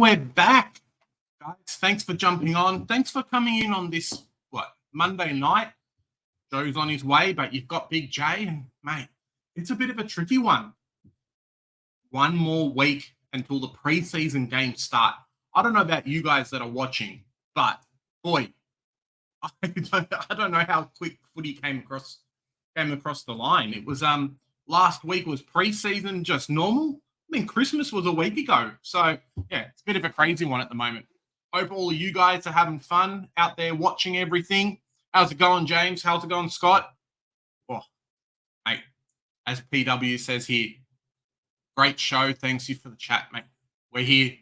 we're back, guys. Thanks for jumping on. Thanks for coming in on this, Monday night. Joe's on his way, but you've got Big J, and, mate, it's a bit of a tricky one. One more week until the preseason games start. I don't know about you guys that are watching, but, boy, I don't know how quick footy came across the line. It was last week was preseason, just normal. I mean, Christmas was a week ago. So, yeah, it's a bit of a crazy one at the moment. Hope all of you guys are having fun out there watching everything. How's it going, James? How's it going, Scott? Well, mate, as PW says here, great show. Thanks you for the chat, mate. We're here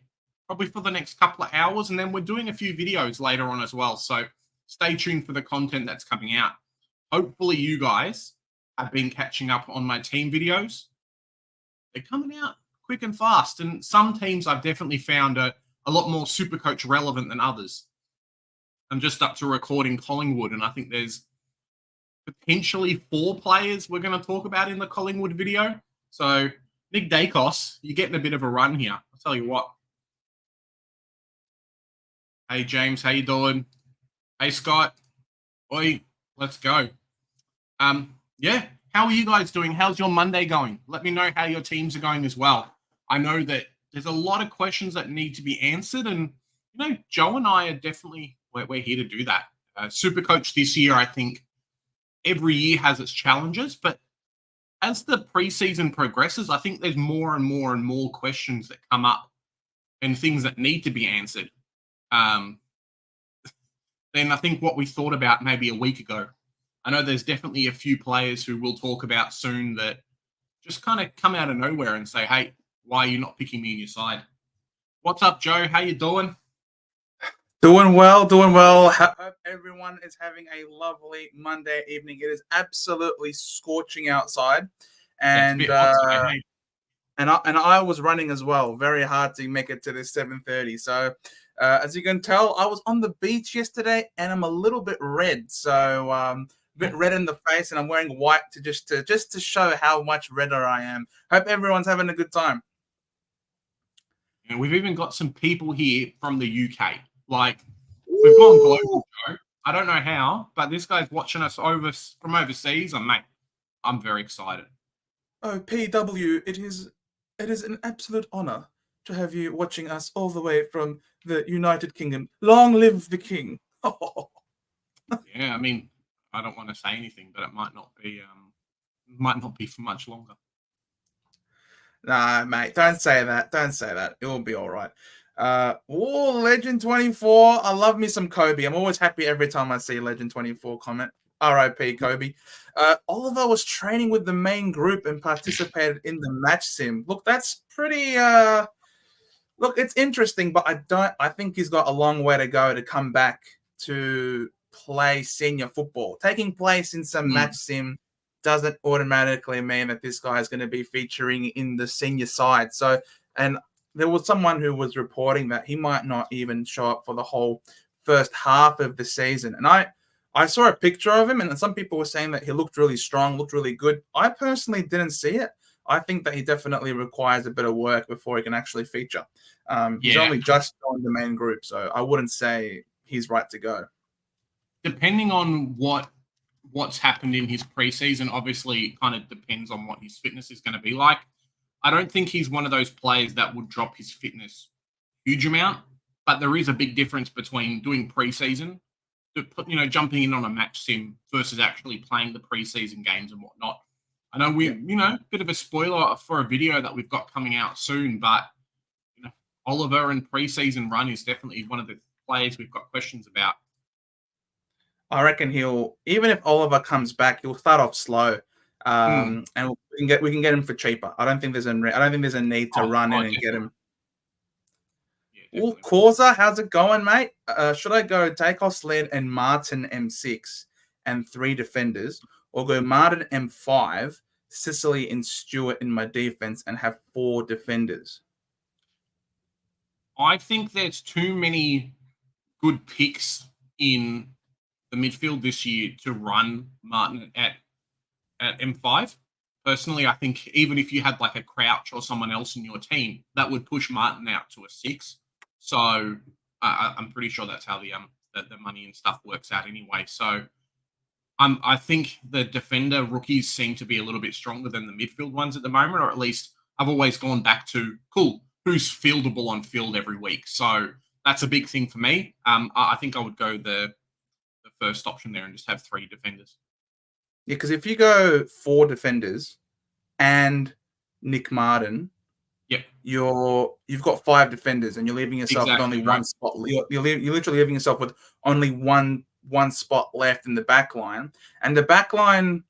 probably for the next couple of hours, and then we're doing a few videos later on as well. So stay tuned for the content that's coming out. Hopefully you guys have been catching up on my team videos. They're coming out quick and fast, and some teams I've definitely found a lot more Supercoach relevant than others. I'm just up to recording Collingwood, and I think there's potentially 4 players we're going to talk about in the Collingwood video. So, Nick Daicos, you're getting a bit of a run here. I'll tell you what. Hey, James, how you doing? Hey, Scott. Oi, let's go. Yeah, how are you guys doing? How's your Monday going? Let me know how your teams are going as well. I know that there's a lot of questions that need to be answered, and, Joe and I are definitely, we're here to do that. Supercoach this year, I think, every year has its challenges, but as the preseason progresses, I think there's more and more and more questions that come up and things that need to be answered. Then I think what we thought about maybe a week ago. I know there's definitely a few players who we'll talk about soon that just kind of come out of nowhere and say, hey, why are you not picking me in your side? What's up, Joe? How you doing? Doing well. Hope everyone is having a lovely Monday evening. It is absolutely scorching outside, and I was running as well. Very hard to make it to this 7:30. So, as you can tell, I was on the beach yesterday, and I'm a little bit red. So, a bit red in the face, and I'm wearing white just to show how much redder I am. Hope everyone's having a good time. And we've even got some people here from the UK. Like, we've gone global, Joe. I don't know how, but this guy's watching us from overseas, and, mate, I'm very excited. Oh, PW, it is an absolute honor to have you watching us all the way from the United Kingdom. Long live the king. Yeah, I mean, I don't want to say anything, but it might not be for much longer. Nah, mate, don't say that. It will be all right. Legend 24. I love me some Kobe. I'm always happy every time I see Legend 24 comment. R.I.P. Kobe. Oliver was training with the main group and participated in the match sim. Look, that's pretty. Look, it's interesting, but I think he's got a long way to go to come back to play senior football. Taking place in some match sim doesn't automatically mean that this guy is going to be featuring in the senior side. So, and there was someone who was reporting that he might not even show up for the whole first half of the season. And I saw a picture of him, and some people were saying that he looked really strong, looked really good. I personally didn't see it. I think that he definitely requires a bit of work before he can actually feature. He's only just joined the main group, so I wouldn't say he's right to go. Depending on what's happened in his preseason, obviously kind of depends on what his fitness is going to be like. I don't think he's one of those players that would drop his fitness huge amount, but there is a big difference between doing preseason, jumping in on a match sim versus actually playing the preseason games and whatnot. I know bit of a spoiler for a video that we've got coming out soon, but Oliver and preseason run is definitely one of the players we've got questions about. I reckon even if Oliver comes back, he'll start off slow, and we can get him for cheaper. I don't think there's a need to run in and get him. Causa, how's it going, mate? Should I go Daicos lead and Martin M6 and 3 defenders, or go Martin M5, Sicily and Stewart in my defense and have 4 defenders? I think there's too many good picks in the midfield this year to run Martin at M5. Personally, I think even if you had like a Crouch or someone else in your team, that would push Martin out to a 6. So I'm pretty sure that's how the money and stuff works out anyway. So I think the defender rookies seem to be a little bit stronger than the midfield ones at the moment, or at least I've always gone back to cool. Who's fieldable on field every week? So that's a big thing for me. I think I would go the first option there and just have 3 defenders. Yeah, because if you go 4 defenders and Nick Martin, Yep. you've got 5 defenders and you're leaving yourself with only one spot. You're literally leaving yourself with only one spot left in the back line. And the back line,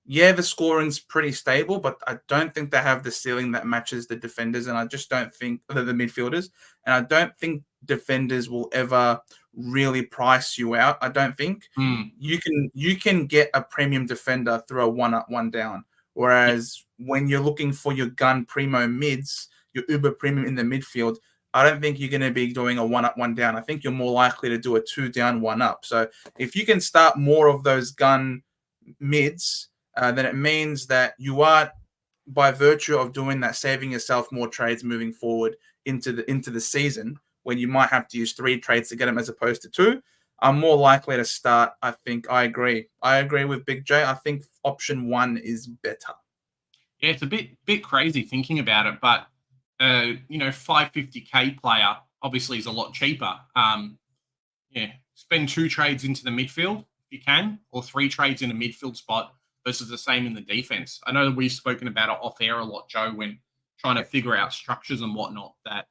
yeah, the scoring's pretty stable, but I don't think they have the ceiling that matches the defenders. And I just don't think the midfielders. And I don't think defenders will ever really price you out. I don't think you can get a premium defender through a 1 up, 1 down. Whereas when you're looking for your gun primo mids, your uber premium in the midfield, I don't think you're going to be doing a 1 up, 1 down. I think you're more likely to do a 2 down, 1 up. So if you can start more of those gun mids, then it means that you are, by virtue of doing that, saving yourself more trades moving forward into the season, when you might have to use 3 trades to get them as opposed to 2. I'm more likely to start. I think I agree. I agree with Big J. I think option 1 is better. Yeah, it's a bit crazy thinking about it, but 550k player obviously is a lot cheaper. Spend 2 trades into the midfield if you can, or 3 trades in a midfield spot versus the same in the defense. I know that we've spoken about it off air a lot, Joe, when trying to figure out structures and whatnot, that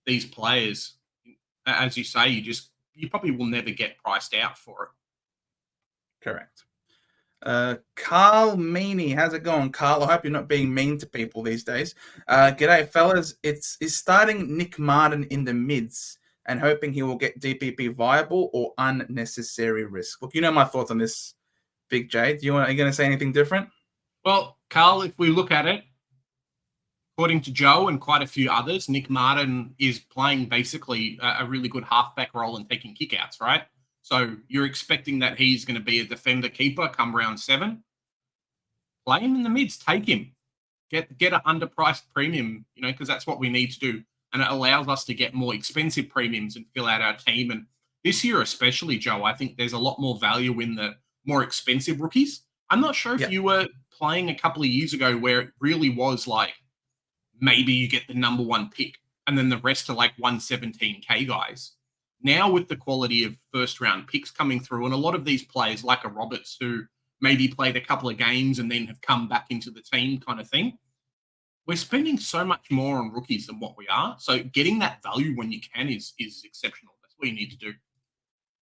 these players, as you say, you probably will never get priced out for it. Correct. Carl Meany, how's it going, Carl? I hope you're not being mean to people these days. G'day, fellas. Is starting Nick Martin in the mids and hoping he will get DPP viable or unnecessary risk? Look, you know my thoughts on this, Big J. Are you going to say anything different? Well, Carl, if we look at it, according to Joe and quite a few others, Nick Martin is playing basically a really good halfback role and taking kickouts, right? So you're expecting that he's going to be a defender keeper come round 7. Play him in the mids, take him. Get an underpriced premium, because that's what we need to do. And it allows us to get more expensive premiums and fill out our team. And this year especially, Joe, I think there's a lot more value in the more expensive rookies. I'm not sure if you were playing a couple of years ago where it really was like, maybe you get the number 1 pick and then the rest are like 117k guys. Now with the quality of first round picks coming through and a lot of these players like a Roberts who maybe played a couple of games and then have come back into the team kind of thing, we're spending so much more on rookies than what we are. So getting that value when you can is exceptional. That's what you need to do.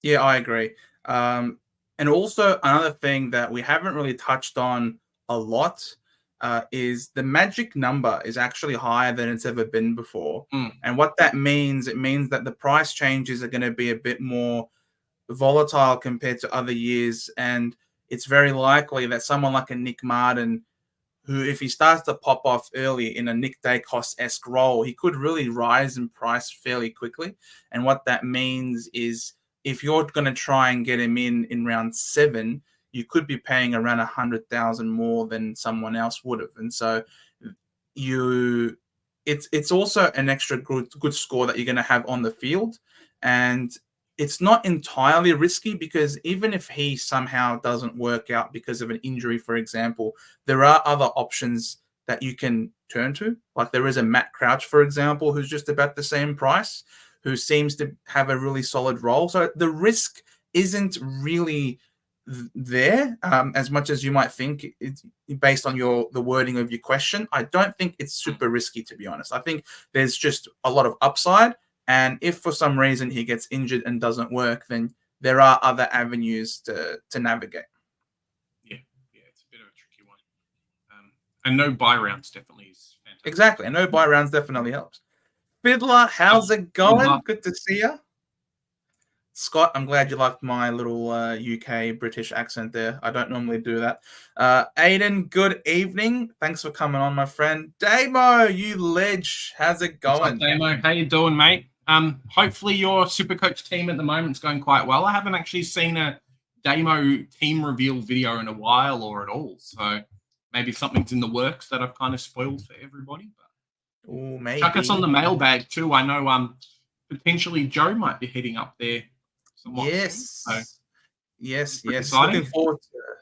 Yeah, I agree. And also another thing that we haven't really touched on a lot is the magic number is actually higher than it's ever been before. And what that means, it means that the price changes are going to be a bit more volatile compared to other years. And it's very likely that someone like a Nick Martin, who if he starts to pop off early in a Nick Daicos-esque role, he could really rise in price fairly quickly. And what that means is if you're going to try and get him in round 7, you could be paying around 100,000 more than someone else would have. And so it's also an extra good score that you're going to have on the field. And it's not entirely risky because even if he somehow doesn't work out because of an injury, for example, there are other options that you can turn to. Like there is a Matt Crouch, for example, who's just about the same price, who seems to have a really solid role. So the risk isn't really there as much as you might think. It's based on the wording of your question. I don't think it's super risky, to be honest. I think there's just a lot of upside, and if for some reason he gets injured and doesn't work, then there are other avenues to navigate. Yeah, it's a bit of a tricky one. And no buy rounds definitely is fantastic. Exactly, and no buy rounds definitely helps. Fiddler, how's it going? Good to see you. Scott, I'm glad you liked my little UK British accent there. I don't normally do that. Aiden, good evening. Thanks for coming on, my friend. Damo, you ledge. How's it going? What's up, Damo? How you doing, mate? Hopefully your Supercoach team at the moment is going quite well. I haven't actually seen a Damo team reveal video in a while or at all. So maybe something's in the works that I've kind of spoiled for everybody. But maybe. chuck us on the mailbag too. I know potentially Joe might be heading up there somewhat soon. So Yes. exciting.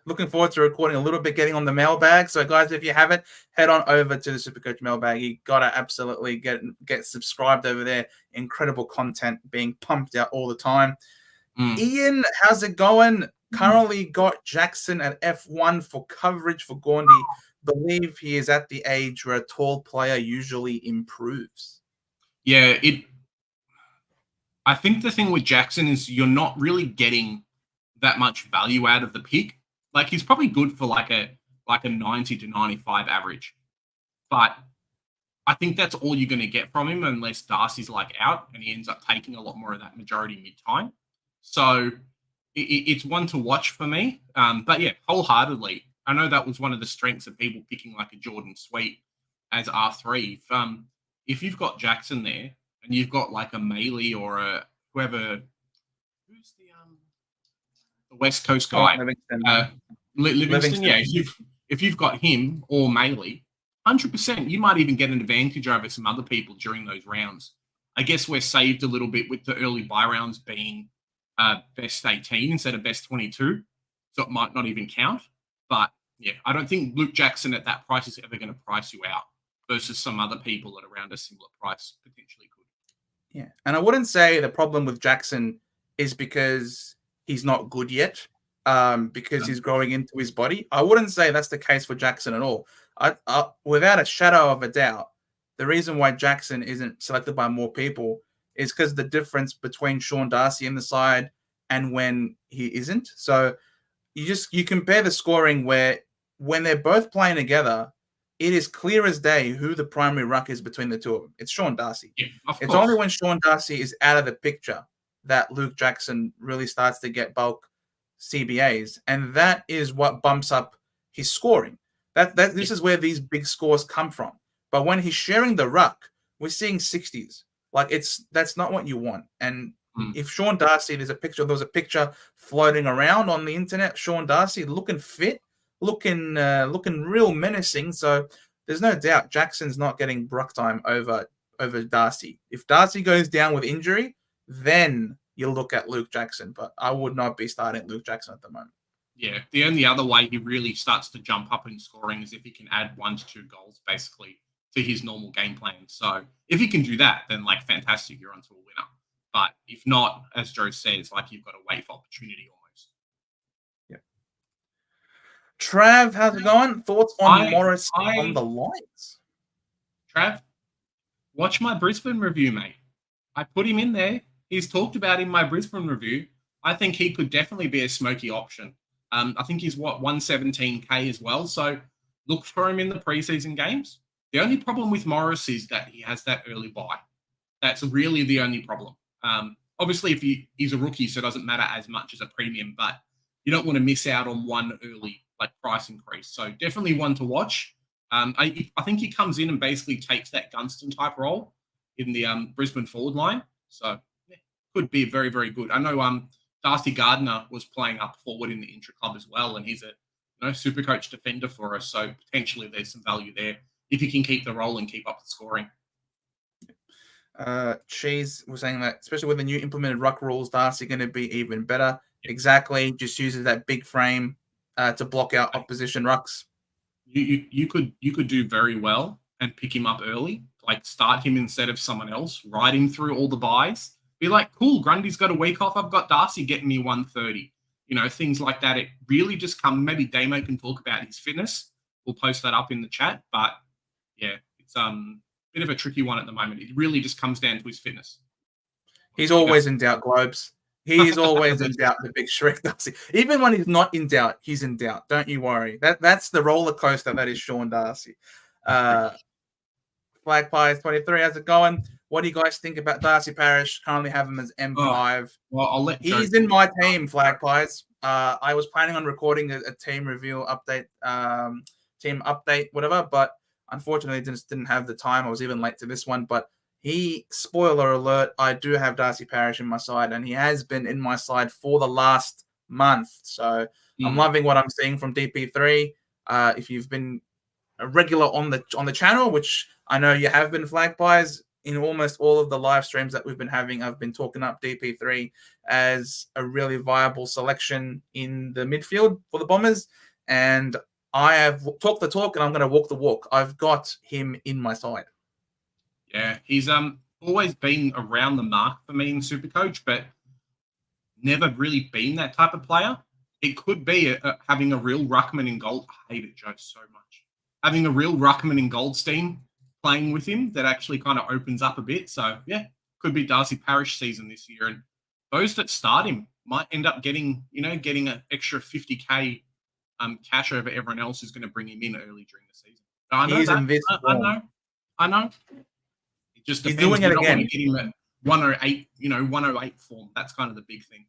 Looking forward to recording a little bit, getting on the mailbag. So, guys, if you haven't, head on over to the Supercoach mailbag. You gotta absolutely get subscribed over there. Incredible content being pumped out all the time. Ian, how's it going? Currently got Jackson at F1 for coverage for Gaundy. Believe he is at the age where a tall player usually improves. Yeah, I think the thing with Jackson is you're not really getting that much value out of the pick. Like, he's probably good for like a 90 to 95 average. But I think that's all you're going to get from him unless Darcy's like out and he ends up taking a lot more of that majority mid-time. So it's one to watch for me. But yeah, wholeheartedly. I know that was one of the strengths of people picking like a Jordan Sweet as R3. If you've got Jackson there and you've got like a Maley or a whoever, who's the West Coast guy, Livingston. Yeah, if you've got him or Maley, 100%, you might even get an advantage over some other people during those rounds. I guess we're saved a little bit with the early buy rounds being best 18 instead of best 22, so it might not even count. But yeah, I don't think Luke Jackson at that price is ever going to price you out versus some other people at around a similar price potentially could. Yeah, and I wouldn't say the problem with Jackson is because he's not good yet, because he's growing into his body. I wouldn't say that's the case for Jackson at all. Without a shadow of a doubt, the reason why Jackson isn't selected by more people is because the difference between Sean Darcy in the side and when he isn't. So you compare the scoring where when they're both playing together, it is clear as day who the primary ruck is between the two of them. It's Sean Darcy. Yeah, it's only when Sean Darcy is out of the picture that Luke Jackson really starts to get bulk CBAs, and that is what bumps up his scoring. This is where these big scores come from. But when he's sharing the ruck, we're seeing 60s. Like, that's not what you want. And if Sean Darcy, there was a picture floating around on the internet, Sean Darcy looking fit, looking real menacing. So there's no doubt Jackson's not getting Brock time over Darcy. If Darcy goes down with injury, then you look at Luke Jackson. But I would not be starting Luke Jackson at the moment. Yeah, the only other way he really starts to jump up in scoring is if he can add 1 to 2 goals, basically, to his normal game plan. So if he can do that, then like fantastic, you're onto a winner. But if not, as Joe says, like you've got to wait for opportunity almost. Yeah. Trav, how's it going? Thoughts on Morris on the Lions? Trav, watch my Brisbane review, mate. I put him in there. He's talked about in my Brisbane review. I think he could definitely be a smoky option. I think he's 117K as well. So look for him in the preseason games. The only problem with Morris is that he has that early buy. That's really the only problem. Obviously, if he's a rookie, so it doesn't matter as much as a premium, but you don't want to miss out on one early price increase. So definitely one to watch. I think he comes in and basically takes that Gunston type role in the Brisbane forward line. So yeah, could be very, very good. I know Darcy Gardner was playing up forward in the intra-club as well, and he's a Supercoach defender for us. So potentially there's some value there if he can keep the role and keep up the scoring. Cheese was saying that, especially with the new implemented ruck rules, Darcy going to be even better. Yep. Exactly. Just uses that big frame to block out opposition rucks. You could do very well and pick him up early, like start him instead of someone else, ride him through all the buys. Be like, cool, Grundy's got a week off. I've got Darcy getting me 130. Things like that. It really just come. Maybe Damo can talk about his fitness. We'll post that up in the chat. But yeah, it's bit of a tricky one at the moment. It really just comes down to his fitness. He's always in doubt, Globes. He is always in doubt, the big Shrek Darcy. Even when he's not in doubt, he's in doubt. Don't you worry. That's the roller coaster that is Sean Darcy. Flag Pies 23, how's it going? What do you guys think about Darcy Parish? Currently have him as M5. Well, I'll let He's in my team, Flag Pies. I was planning on recording a team review update, team update, whatever, but unfortunately just didn't have the time. I was even late to this one, but spoiler alert, I do have Darcy Parish in my side, and he has been in my side for the last month. So I'm loving what I'm seeing from DP3. If you've been a regular on the channel, which I know you have been, Flag Pies, in almost all of the live streams that we've been having, I've been talking up DP3 as a really viable selection in the midfield for the Bombers. And I have talked the talk and I'm going to walk the walk. I've got him in my side. Yeah, he's always been around the mark for me in Supercoach, but never really been that type of player. It could be having a real ruckman in gold. I hate it, Joe, so much. Having a real ruckman in Goldstein playing with him that actually kind of opens up a bit. So, yeah, could be Darcy Parish season this year. And those that start him might end up getting an extra 50K cash over everyone else who's going to bring him in early during the season. So I know He's that. in this I know. It just depends. He's doing it again. Get him at 108, 108 form. That's kind of the big thing.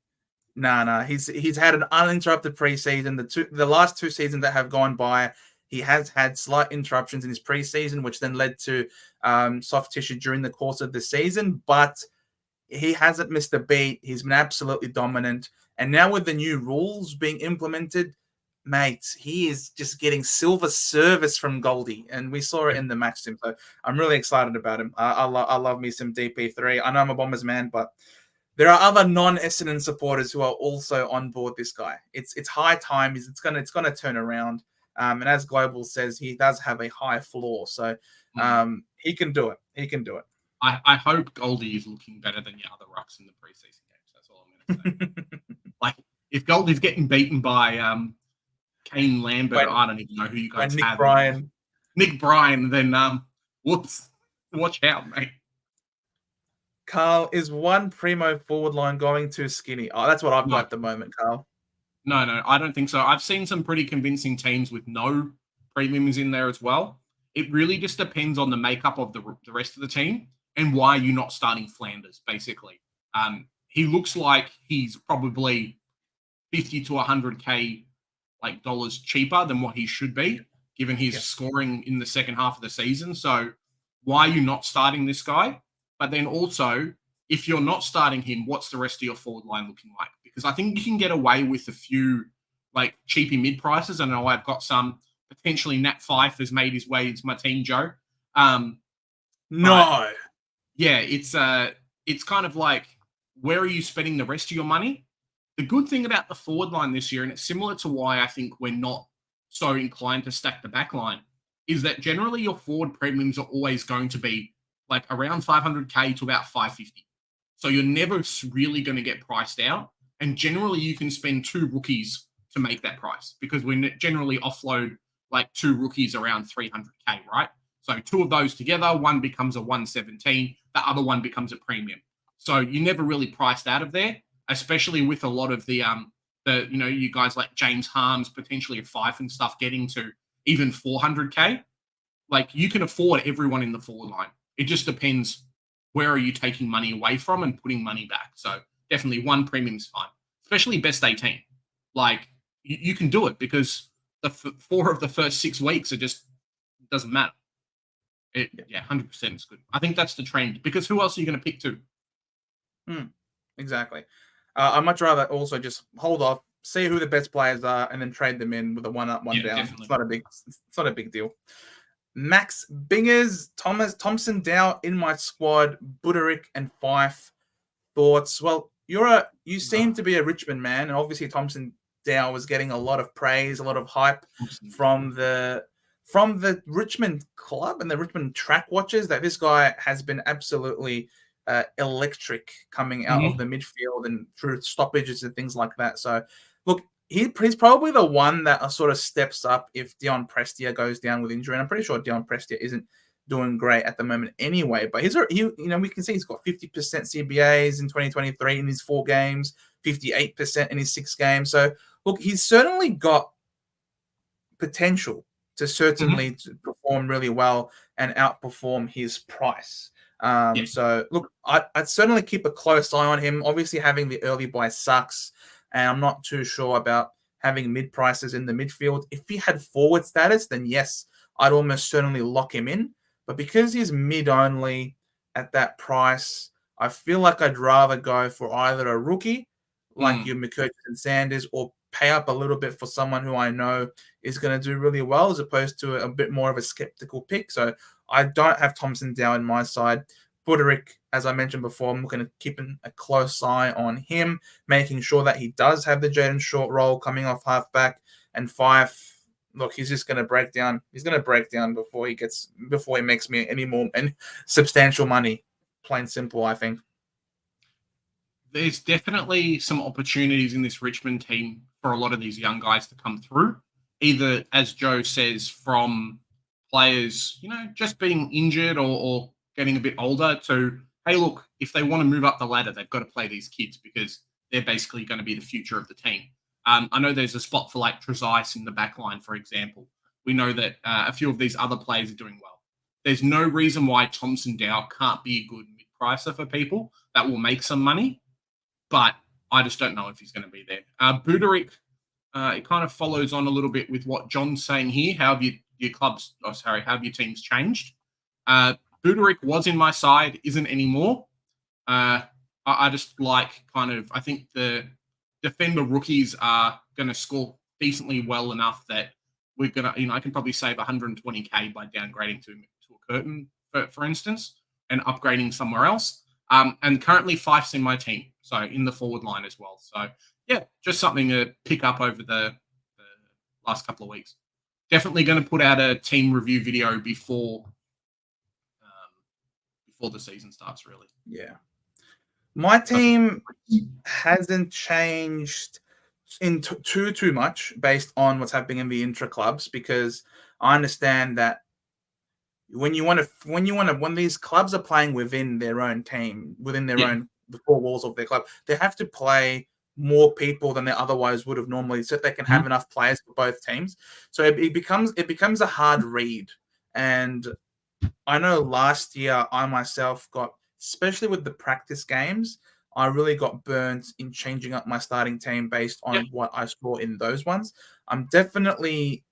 No. He's had an uninterrupted preseason. The last 2 seasons that have gone by, he has had slight interruptions in his preseason, which then led to soft tissue during the course of the season. But he hasn't missed a beat. He's been absolutely dominant. And now with the new rules being implemented, mate, he is just getting silver service from Goldie. And we saw it in the match sim. So I'm really excited about him. I love me some DP3. I know I'm a Bombers man, but there are other non-Essendon supporters who are also on board this guy. It's high time. It's gonna turn around. And as Global says, he does have a high floor, so he can do it. He can do it. I hope Goldie is looking better than your other rucks in the preseason games. That's all I'm going to say. Like, if Goldie's getting beaten by Kane Lambert, I don't even know who you guys have. Nick Bryan, then whoops. Watch out, mate. Carl, is one primo forward line going too skinny? Oh, that's what I've got at the moment, Carl. No, I don't think so. I've seen some pretty convincing teams with no premiums in there as well. It really just depends on the makeup of the rest of the team and why you're not starting Flanders, basically. He looks like he's probably 50 to 100K dollars cheaper than what he should be, given his scoring in the second half of the season. So why are you not starting this guy? But then also, if you're not starting him, what's the rest of your forward line looking like? Because I think you can get away with a few cheapy mid prices. I know I've got some potentially. Nat Fyfe has made his way into my team, Joe. No. Yeah, it's kind of like, where are you spending the rest of your money? The good thing about the forward line this year, and it's similar to why I think we're not so inclined to stack the back line, is that generally your forward premiums are always going to be around 500K to about 550. So you're never really going to get priced out. And generally you can spend 2 rookies to make that price, because we generally offload 2 rookies around 300K, right? So 2 of those together, one becomes a 117, the other one becomes a premium. So you're never really priced out of there, especially with a lot of the you guys like James Harms, potentially a Fyfe and stuff getting to even 400K. You can afford everyone in the forward line. It just depends where are you taking money away from and putting money back. So definitely 1 premium's fine, especially best 18. You can do it because the 4 of the first 6 weeks doesn't matter. 100% is good. I think that's the trend, because who else are you going to pick to? Exactly. I'd much rather also just hold off, see who the best players are, and then trade them in with a 1 up, 1 down. Definitely. It's not a big deal. Max Bingers, Thompson Dow in my squad, Buderick and Fyfe. Thoughts? Well, you seem to be a Richmond man, and obviously Thompson Dow was getting a lot of praise, a lot of hype from the Richmond club and the Richmond track watchers, that this guy has been absolutely electric coming out of the midfield and through stoppages and things like that. So, look, he's probably the one that sort of steps up if Dion Prestia goes down with injury. And I'm pretty sure Dion Prestia isn't doing great at the moment anyway. But we can see he's got 50% CBAs in 2023 in his 4 games, 58% in his 6 games. So, look, he's certainly got potential to certainly perform really well and outperform his price. So, look, I'd certainly keep a close eye on him. Obviously, having the early buy sucks, and I'm not too sure about having mid prices in the midfield. If he had forward status, then yes, I'd almost certainly lock him in. But because he's mid only at that price, I feel like I'd rather go for either a rookie like your McCurdy and Sanders, or pay up a little bit for someone who I know is going to do really well, as opposed to a bit more of a skeptical pick. So I don't have Thompson Dow in my side. Buderick, as I mentioned before, I'm looking at keeping a close eye on him, making sure that he does have the Jayden short role coming off halfback. And Fyfe, look, he's just going to break down. He's going to break down before he makes me any more substantial money. Plain simple, I think. There's definitely some opportunities in this Richmond team for a lot of these young guys to come through. Either, as Joe says, from players, just being injured or getting a bit older to, hey, look, if they want to move up the ladder, they've got to play these kids because they're basically going to be the future of the team. I know there's a spot for like Trezise in the backline, for example. We know that a few of these other players are doing well. There's no reason why Thompson Dow can't be a good mid-pricer for people that will make some money, but I just don't know if he's going to be there. Buderick, it kind of follows on a little bit with what John's saying here. How have how have your teams changed? Buderick was in my side, isn't anymore. I just like I think the defender rookies are going to score decently well enough that we're going to, I can probably save 120K by downgrading to a Curtin, for instance, and upgrading somewhere else. And currently Fyfe's in my team, so in the forward line as well. So, yeah, just something to pick up over the last couple of weeks. Definitely going to put out a team review video before the season starts, really. Yeah. My team hasn't changed in too much based on what's happening in the intra clubs, because I understand that when these clubs are playing within their own team, within their own the four walls of their club, they have to play more people than they otherwise would have normally, so that they can have enough players for both teams. So it becomes a hard read. And I know last year I myself got, especially with the practice games, I really got burnt in changing up my starting team based on what I saw in those ones. I'm definitely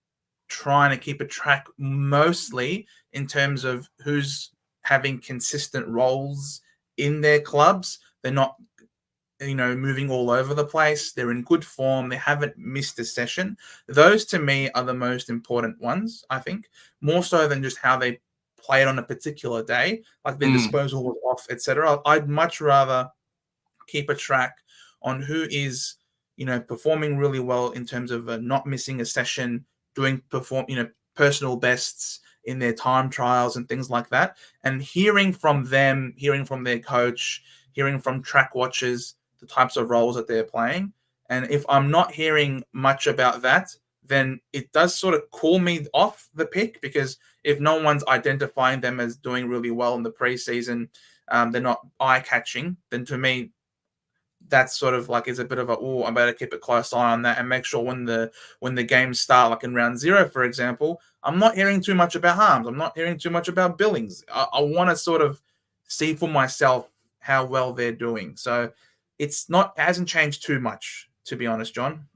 trying to keep a track mostly in terms of who's having consistent roles in their clubs. They're not, moving all over the place. They're in good form. They haven't missed a session. Those to me are the most important ones, I think, more so than just how they played on a particular day, like their disposal was off, etc. I'd much rather keep a track on who is, performing really well in terms of not missing a session, doing personal bests in their time trials and things like that, and hearing from them, hearing from their coach, hearing from track watchers, the types of roles that they're playing. And if I'm not hearing much about that, then it does sort of cool me off the pick, because if no one's identifying them as doing really well in the preseason, they're not eye-catching, then to me, that's sort of like is a bit of I better keep a close eye on that and make sure when the games start, like in round 0, for example, I'm not hearing too much about Harms. I'm not hearing too much about Billings. I want to sort of see for myself how well they're doing. So it hasn't changed too much, to be honest, John.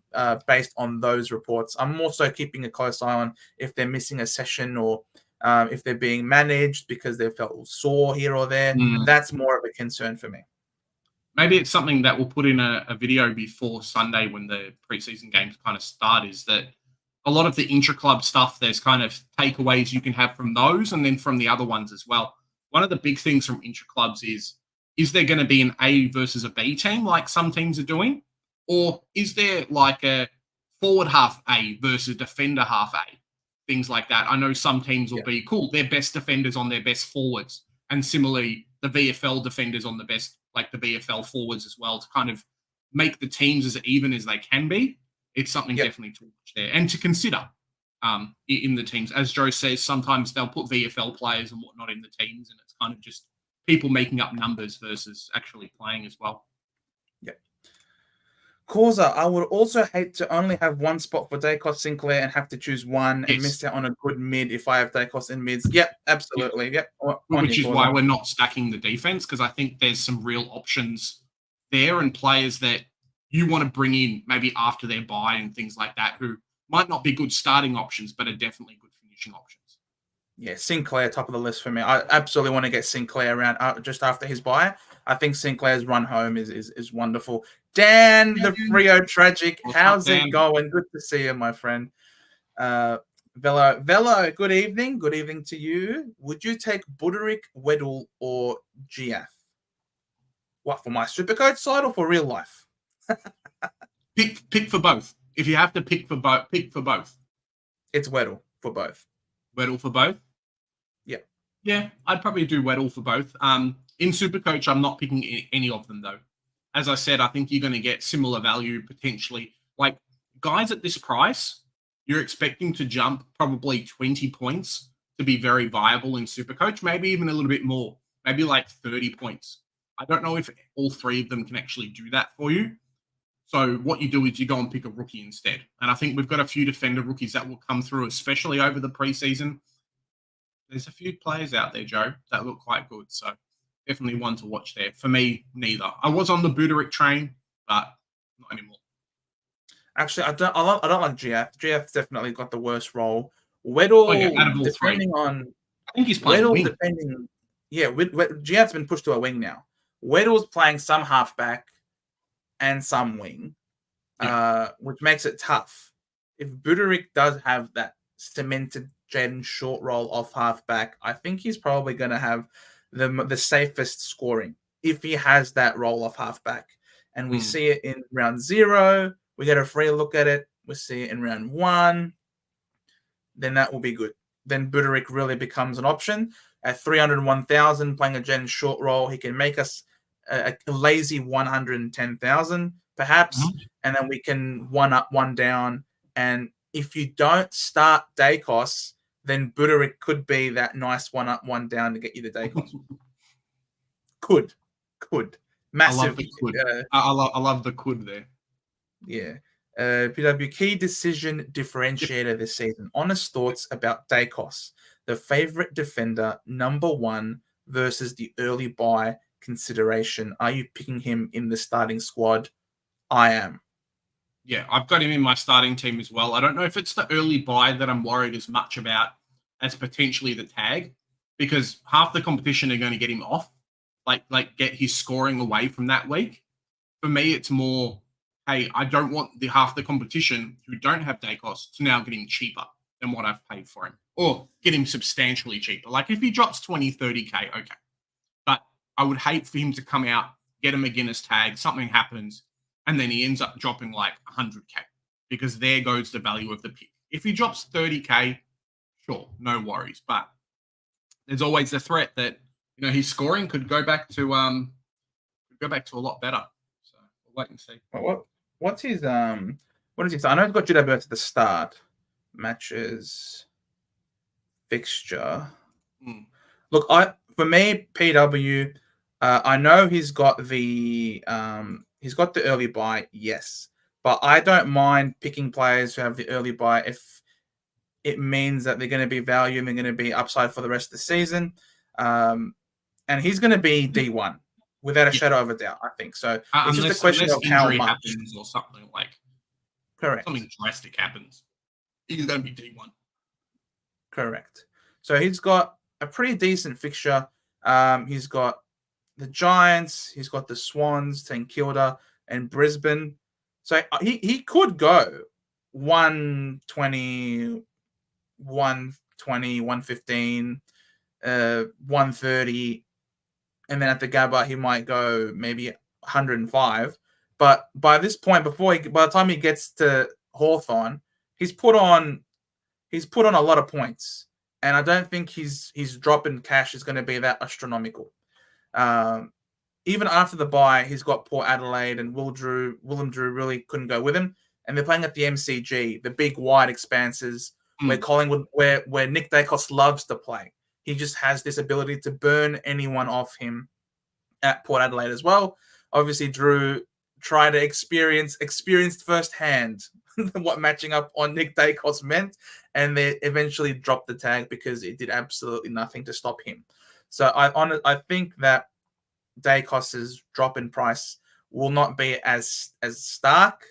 Based on those reports, I'm also keeping a close eye on if they're missing a session or if they're being managed because they felt sore here or there. That's more of a concern for me. Maybe it's something that we'll put in a video before Sunday when the preseason games kind of start, is that a lot of the intra-club stuff, there's kind of takeaways you can have from those and then from the other ones as well. One of the big things from intra-clubs is there going to be an A versus a B team like some teams are doing? Or is there like a forward half A versus defender half A? Things like that. I know some teams will be cool. Their best defenders on their best forwards. And similarly, the VFL defenders on the best, like the VFL forwards as well, to kind of make the teams as even as they can be. It's something definitely to watch there and to consider in the teams. As Joe says, sometimes they'll put VFL players and whatnot in the teams, and it's kind of just people making up numbers versus actually playing as well. Causa, I would also hate to only have one spot for Daicos Sinclair and have to choose one and miss out on a good mid if I have Daicos in mids. Yep, absolutely. Yep. Which is why we're not stacking the defense, because I think there's some real options there and players that you want to bring in maybe after their bye and things like that, who might not be good starting options, but are definitely good finishing options. Yeah, Sinclair, top of the list for me. I absolutely want to get Sinclair around just after his bye. I think Sinclair's run home is wonderful. Dan, the Frio Tragic, how's it going? Good to see you, my friend. Velo, good evening. Good evening to you. Would you take Buderick, Weddle, or GF? What, for my Supercoach side or for real life? Pick for both. If you have to pick for both, pick for both. It's Weddle for both. Weddle for both? Yeah. Yeah, I'd probably do Weddle for both. In Supercoach, I'm not picking any of them, though. As I said, I think you're going to get similar value potentially. Like, guys at this price, you're expecting to jump probably 20 points to be very viable in Supercoach, maybe even a little bit more, maybe like 30 points. I don't know if all three of them can actually do that for you. So what you do is you go and pick a rookie instead. And I think we've got a few defender rookies that will come through, especially over the preseason. There's a few players out there, Joe, that look quite good. So definitely one to watch there. For me, neither. I was on the Buderick train, but not anymore. Actually, I don't like GF. GF's definitely got the worst role. Weddle, out of all depending three. on... I think he's playing Weddle, wing. depending... Yeah, GF's been pushed to a wing now. Weddle's playing some halfback and some wing, which makes it tough. If Buderick does have that cemented Jayden short role off halfback, I think he's probably going to have the safest scoring if he has that role off halfback. And we see it in round 0. We get a free look at it. We see it in round 1. Then that will be good. Then Buderick really becomes an option. At 301,000, playing a Jayden short role, he can make us a lazy 110,000, perhaps. And then we can one up, one down. And if you don't start Daicos, then Buderick could be that nice one up, one down to get you the Daicos. Could. Massive. I love the could. I love the could there. Yeah. PW, key decision differentiator this season. Honest thoughts about Daicos, the favorite defender, number 1 versus the early buy consideration. Are you picking him in the starting squad? I am. Yeah, I've got him in my starting team as well. I don't know if it's the early buy that I'm worried as much about as potentially the tag, because half the competition are going to get him off, like get his scoring away from that week. For me, it's more, hey, I don't want the half the competition who don't have Daicos to now get him cheaper than what I've paid for him, or get him substantially cheaper. Like if he drops 20, 30K, okay. But I would hate for him to come out, get a McGuinness tag, something happens, and then he ends up dropping like 100K, because there goes the value of the pick. If he drops 30K, sure, no worries. But there's always the threat that, you know, his scoring could go back to a lot better. So we'll wait and see. What's his what is his? I know he's got Judah Burts at the start. Matches fixture. Look, for me, PW, I know he's got the early buy, yes, but I don't mind picking players who have the early buy if it means that they're going to be value and they're going to be upside for the rest of the season. And he's going to be D1 without a shadow of a doubt, I think. So it's just a question of how much happens or something like correct. Something drastic happens. He's going to be D1. Correct. So he's got a pretty decent fixture. He's got the Giants, he's got the Swans, St Kilda, and Brisbane. So he could go 120, 115, 130, and then at the Gabba he might go maybe 105. But by this point, by the time he gets to Hawthorn, he's put on a lot of points, and I don't think his drop in cash is going to be that astronomical. Even after the bye, he's got Port Adelaide, and Willem Drew really couldn't go with him, and they're playing at the MCG, the big wide expanses where Collingwood, where Nick Daicos loves to play. He just has this ability to burn anyone off him at Port Adelaide as well. Obviously, Drew tried to experienced firsthand what matching up on Nick Daicos meant, and they eventually dropped the tag because it did absolutely nothing to stop him. So I think that Daicos's drop in price will not be as stark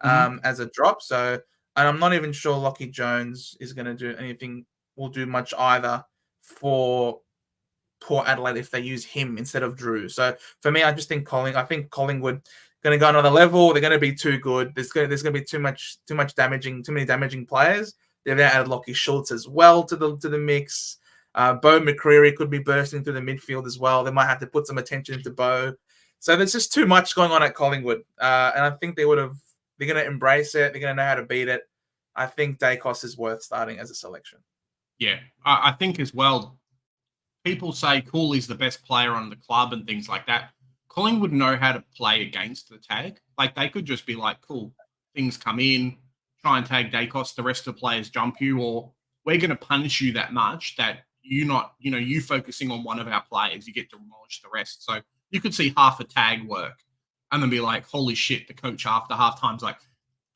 as a drop. So, and I'm not even sure Lachie Jones is going to do anything, will do much either for Port Adelaide if they use him instead of Drew. So for me, I just think Collingwood going to go another level. They're going to be too good. There's going to be too many damaging players. They've now added Lachie Schultz as well to the mix. Bo McCreary could be bursting through the midfield as well. They might have to put some attention into Bo. So there's just too much going on at Collingwood. And I think they're going to embrace it. They're going to know how to beat it. I think Daicos is worth starting as a selection. Yeah, I think as well, people say Cooley's the best player on the club and things like that. Collingwood know how to play against the tag. Like, they could just be like, cool, things come in, try and tag Daicos, the rest of the players jump you, or we're going to punish you that much that you focusing on one of our players, you get to demolish the rest. So you could see half a tag work and then be like, holy shit, the coach after halftime's like,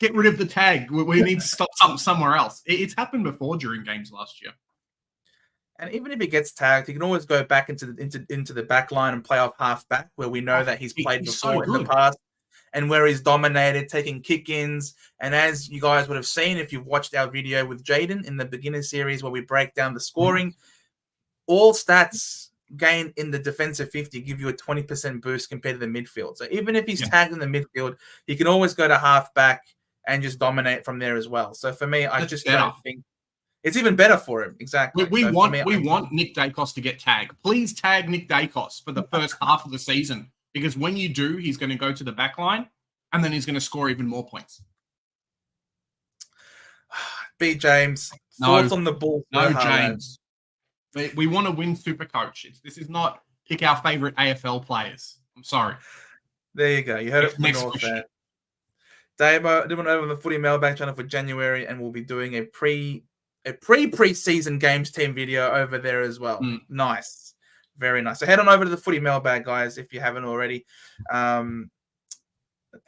get rid of the tag. We need to stop something somewhere else. It's happened before during games last year. And even if he gets tagged, he can always go back into the back line and play off half back, where we know that he's played before in the past and where he's dominated, taking kick-ins. And as you guys would have seen if you've watched our video with Jayden in the beginner series where we break down the scoring, all stats gained in the defensive 50 give you a 20% boost compared to the midfield. So even if he's tagged in the midfield, he can always go to half back and just dominate from there as well. So for me, I just don't think it's even better for him. Exactly. We want Nick Daicos to get tagged. Please tag Nick Daicos for the first half of the season, because when you do, he's going to go to the back line and then he's going to score even more points. B. James, thoughts on the Bulls? No, James. We want to win Supercoach. This is not pick our favorite AFL players. I'm sorry. There you go. You heard it from the North there. Dave, I did want to open the Footy Mailbag channel for January, and we'll be doing a pre-preseason games team video over there as well. Nice. Very nice. So head on over to the Footy Mailbag, guys, if you haven't already. How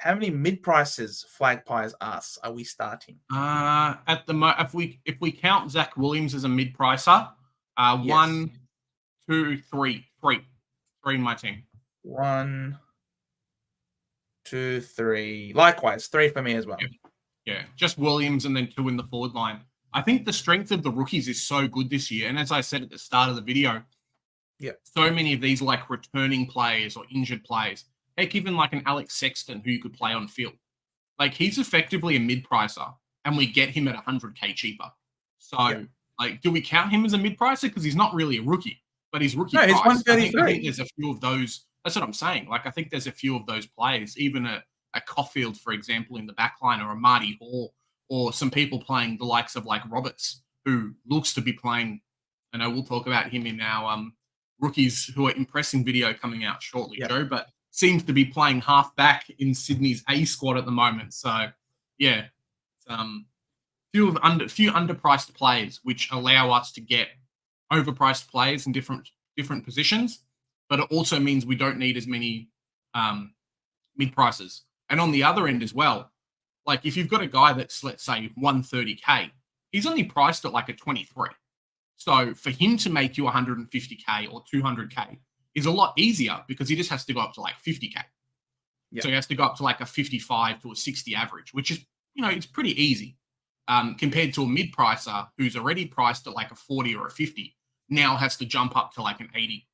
many mid-prices Flag Pies us are we starting? At the if we count Zach Williams as a mid-pricer, yes. 1, 2, 3. 3 in my team. 1, 2, 3. Likewise, 3 for me as well. Yeah, just Williams and then 2 in the forward line. I think the strength of the rookies is so good this year. And as I said at the start of the video, so many of these like returning players or injured players. Heck, even like an Alex Sexton who you could play on field. Like, he's effectively a mid-pricer and we get him at 100K cheaper. So, like, do we count him as a mid-pricer? Because he's not really a rookie, but he's rookie price. He's 133. I think there's a few of those. That's what I'm saying. Like, I think there's a few of those players, even a Caulfield, for example, in the back line, or a Marty Hall, or some people playing the likes of like Roberts, who looks to be playing. I know we'll talk about him in our rookies who are impressing video coming out shortly, Joe, but seems to be playing half back in Sydney's A squad at the moment. So, yeah, few underpriced players, which allow us to get overpriced players in different positions, but it also means we don't need as many mid prices. And on the other end as well, like if you've got a guy that's, let's say, 130K, he's only priced at like a 23. So for him to make you 150K or 200K is a lot easier because he just has to go up to like 50K. So he has to go up to like a 55 to a 60 average, which is, it's pretty easy compared to a mid-pricer who's already priced at like a 40 or a 50, now has to jump up to like an 80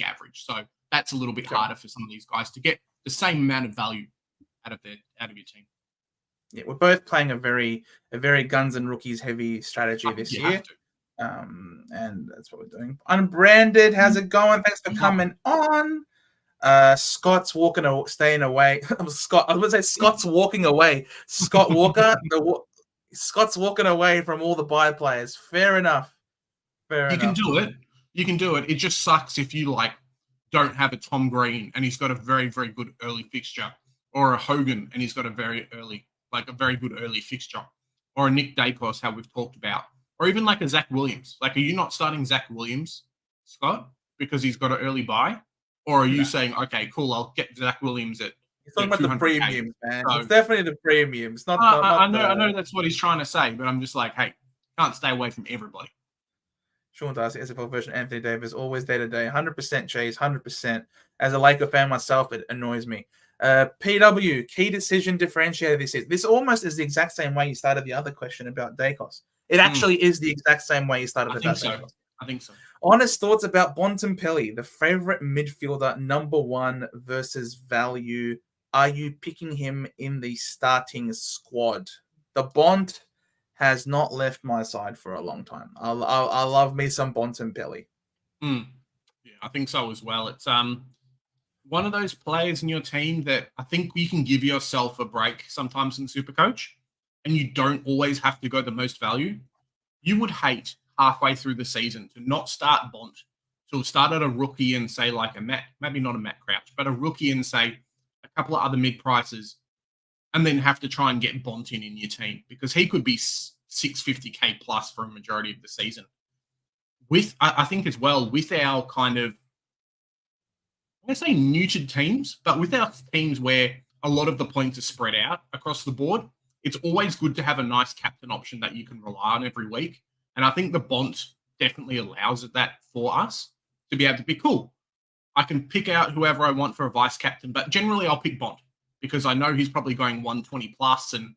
average. So that's a little bit harder for some of these guys to get the same amount of value out of your team. Yeah, we're both playing a very guns and rookies heavy strategy this year. And that's what we're doing. Unbranded, how's it going? Thanks for coming on. Scott's staying away. I was going to say Scott's walking away. Scott Walker, Scott's walking away from all the buy players. Fair enough. You can do it. It just sucks if you don't have a Tom Green and he's got a very, very good early fixture, or a Hogan and he's got a very good early fixture, or a Nick Daicos, how we've talked about. Or even like a Zach Williams. Like, are you not starting Zach Williams, Scott, because he's got an early buy? Or are you saying, okay, cool, I'll get Zach Williams at It's talking about the premiums, man. So, it's definitely the premiums. I know that's what he's trying to say, but I'm just like, hey, can't stay away from everybody. Sean Darcy, SFL version, Anthony Davis, always day-to-day, 100% Chase, 100%. As a Laker fan myself, it annoys me. PW, key decision differentiator this is. This almost is the exact same way you started the other question about Daicos. It actually is the exact same way you started about Daicos. I think so. Honest thoughts about Bontempelli, the favorite midfielder, number 1 versus value. Are you picking him in the starting squad? The Bont has not left my side for a long time. I love me some Bontempelli. Yeah, I think so as well. It's one of those players in your team that I think you can give yourself a break sometimes in Supercoach, and you don't always have to go the most value. You would hate halfway through the season to not start Bont, to start at a rookie and say like a Matt, maybe not a Matt Crouch, but a rookie and say a couple of other mid prices, and then have to try and get Bont in your team because he could be 650k plus for a majority of the season. I think as well, with our kind of, I'm going to say neutered teams, but with our teams where a lot of the points are spread out across the board, it's always good to have a nice captain option that you can rely on every week. And I think the Bont definitely allows that for us to be able to be cool. I can pick out whoever I want for a vice captain, but generally I'll pick Bont because I know he's probably going 120 plus. And,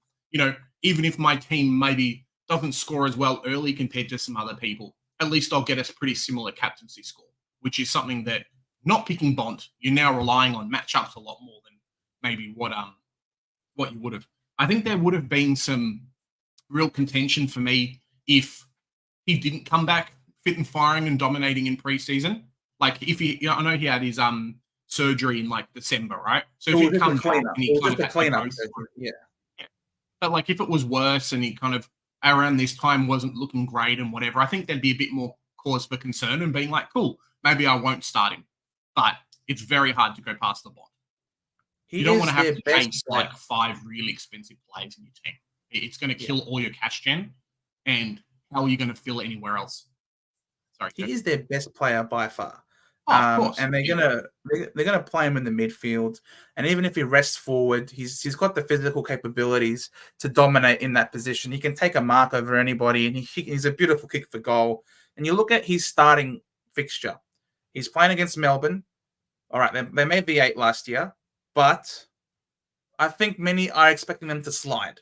even if my team maybe doesn't score as well early compared to some other people, at least I'll get a pretty similar captaincy score, which is something that not picking Bont, you're now relying on matchups a lot more than maybe what you would have. I think there would have been some real contention for me if he didn't come back fit and firing and dominating in preseason. Like if he, I know he had his surgery in like December, right? So if he comes back and he kind of had to go, yeah. But like if it was worse and he kind of around this time wasn't looking great and whatever, I think there'd be a bit more cause for concern and being like, cool, maybe I won't start him. But it's very hard to go past the Bont. You don't want to have to change like 5 really expensive players in your team. It's going to kill all your cash gen. And how are you going to fill it anywhere else? Sorry, he is their best player by far. Of course. And they're gonna play him in the midfield. And even if he rests forward, he's got the physical capabilities to dominate in that position. He can take a mark over anybody, and he's a beautiful kick for goal. And you look at his starting fixture. He's playing against Melbourne. All right, they made the 8 last year, but I think many are expecting them to slide.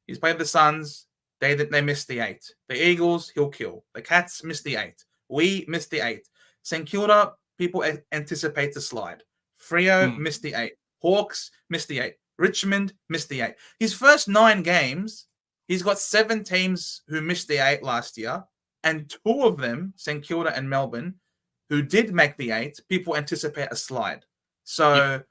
He's played the Suns. They missed the 8. The Eagles, he'll kill. The Cats missed the 8. We missed the 8. St Kilda, people anticipate to slide. Freo missed the 8. Hawks missed the 8. Richmond missed the 8. His first 9 games, he's got 7 teams who missed the 8 last year, and 2 of them, St Kilda and Melbourne, who did make the 8, people anticipate a slide. So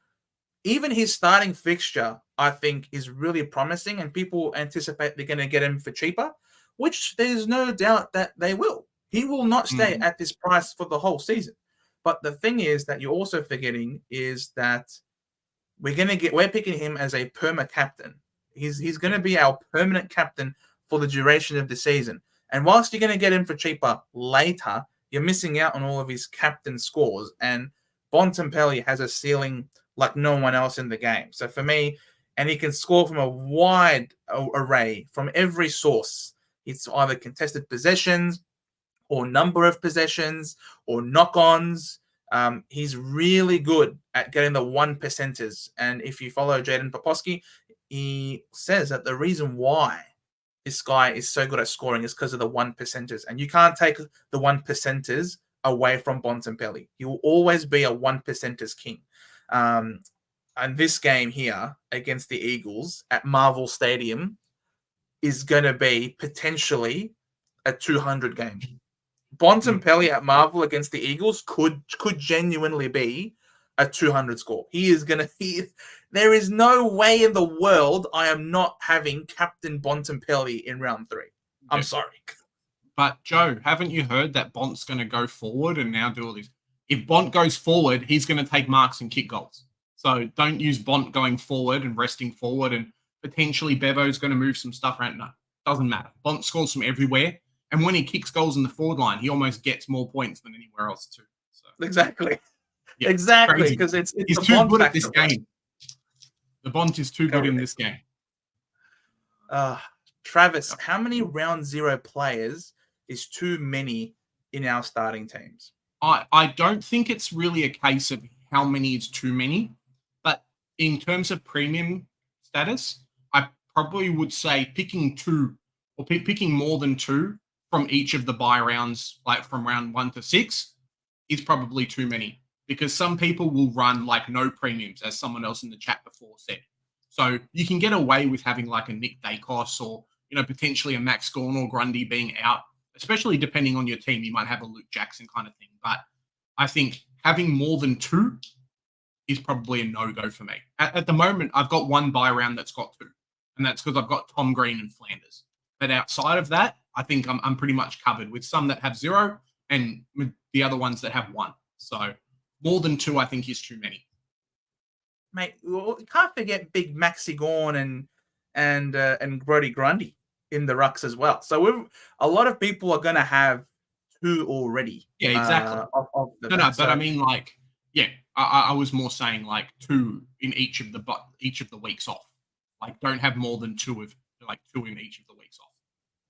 even his starting fixture, I think, is really promising, and people anticipate they're going to get him for cheaper, which there's no doubt that they will. He will not stay at this price for the whole season. But the thing is that you're also forgetting is that we're picking him as a perma captain. He's going to be our permanent captain for the duration of the season. And whilst you're going to get him for cheaper later, you're missing out on all of his captain scores. And Bontempelli has a ceiling like no one else in the game. So for me, and he can score from a wide array from every source. It's either contested possessions, or number of possessions, or knock-ons. He's really good at getting the 1%ers. And if you follow Jayden Paposki, he says that the reason why this guy is so good at scoring is because of the 1%ers. And you can't take the 1%ers away from Bontempelli. He will always be a 1%ers king. And this game here against the Eagles at Marvel Stadium is going to be potentially a 200 game. Bontempelli at Marvel against the Eagles could genuinely be a 200 score. There is no way in the world I am not having Captain Bontempelli in round 3. I'm sorry. But Joe, haven't you heard that Bont's going to go forward and now do all this? If Bont goes forward, he's going to take marks and kick goals. So don't use Bont going forward and resting forward, and potentially Bevo's going to move some stuff around. No, doesn't matter. Bont scores from everywhere. And when he kicks goals in the forward line, he almost gets more points than anywhere else too. So. Exactly. Yeah, exactly. Because he's too good at this game. The Bont is too good in this game. Travis, how many round 0 players is too many in our starting teams? I don't think it's really a case of how many is too many. But in terms of premium status, I probably would say picking 2 or picking more than 2 from each of the bye rounds, like from round 1 to 6, is probably too many. Because some people will run like no premiums, as someone else in the chat before said. So you can get away with having like a Nick Daicos or potentially a Max Gawn or Grundy being out, especially depending on your team. You might have a Luke Jackson kind of thing. But I think having more than 2 is probably a no-go for me. At the moment, I've got one buy round that's got 2, and that's because I've got Tom Green and Flanders. But outside of that, I think I'm pretty much covered with some that have 0 and the other ones that have 1. So more than 2, I think, is too many. Mate, you can't forget big Maxi Gawn and Brody Grundy in the rucks as well. So a lot of people are going to have 2 already. Yeah, exactly. But I mean, like, yeah, I was more saying like 2 in each of the weeks off. Like, don't have more than 2 in each of the weeks off.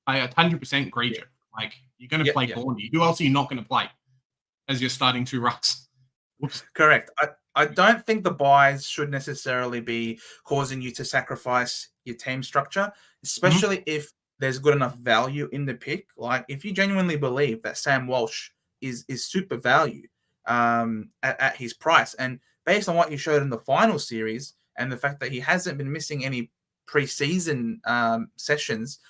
I 100% agree. Yeah. Like, you're going to play Gordy. Who else are you not going to play as you're starting 2 rucks? Whoops. Correct. I don't think the buys should necessarily be causing you to sacrifice your team structure, especially if there's good enough value in the pick. Like, if you genuinely believe that Sam Walsh is super value at his price, and based on what you showed in the final series and the fact that he hasn't been missing any preseason sessions,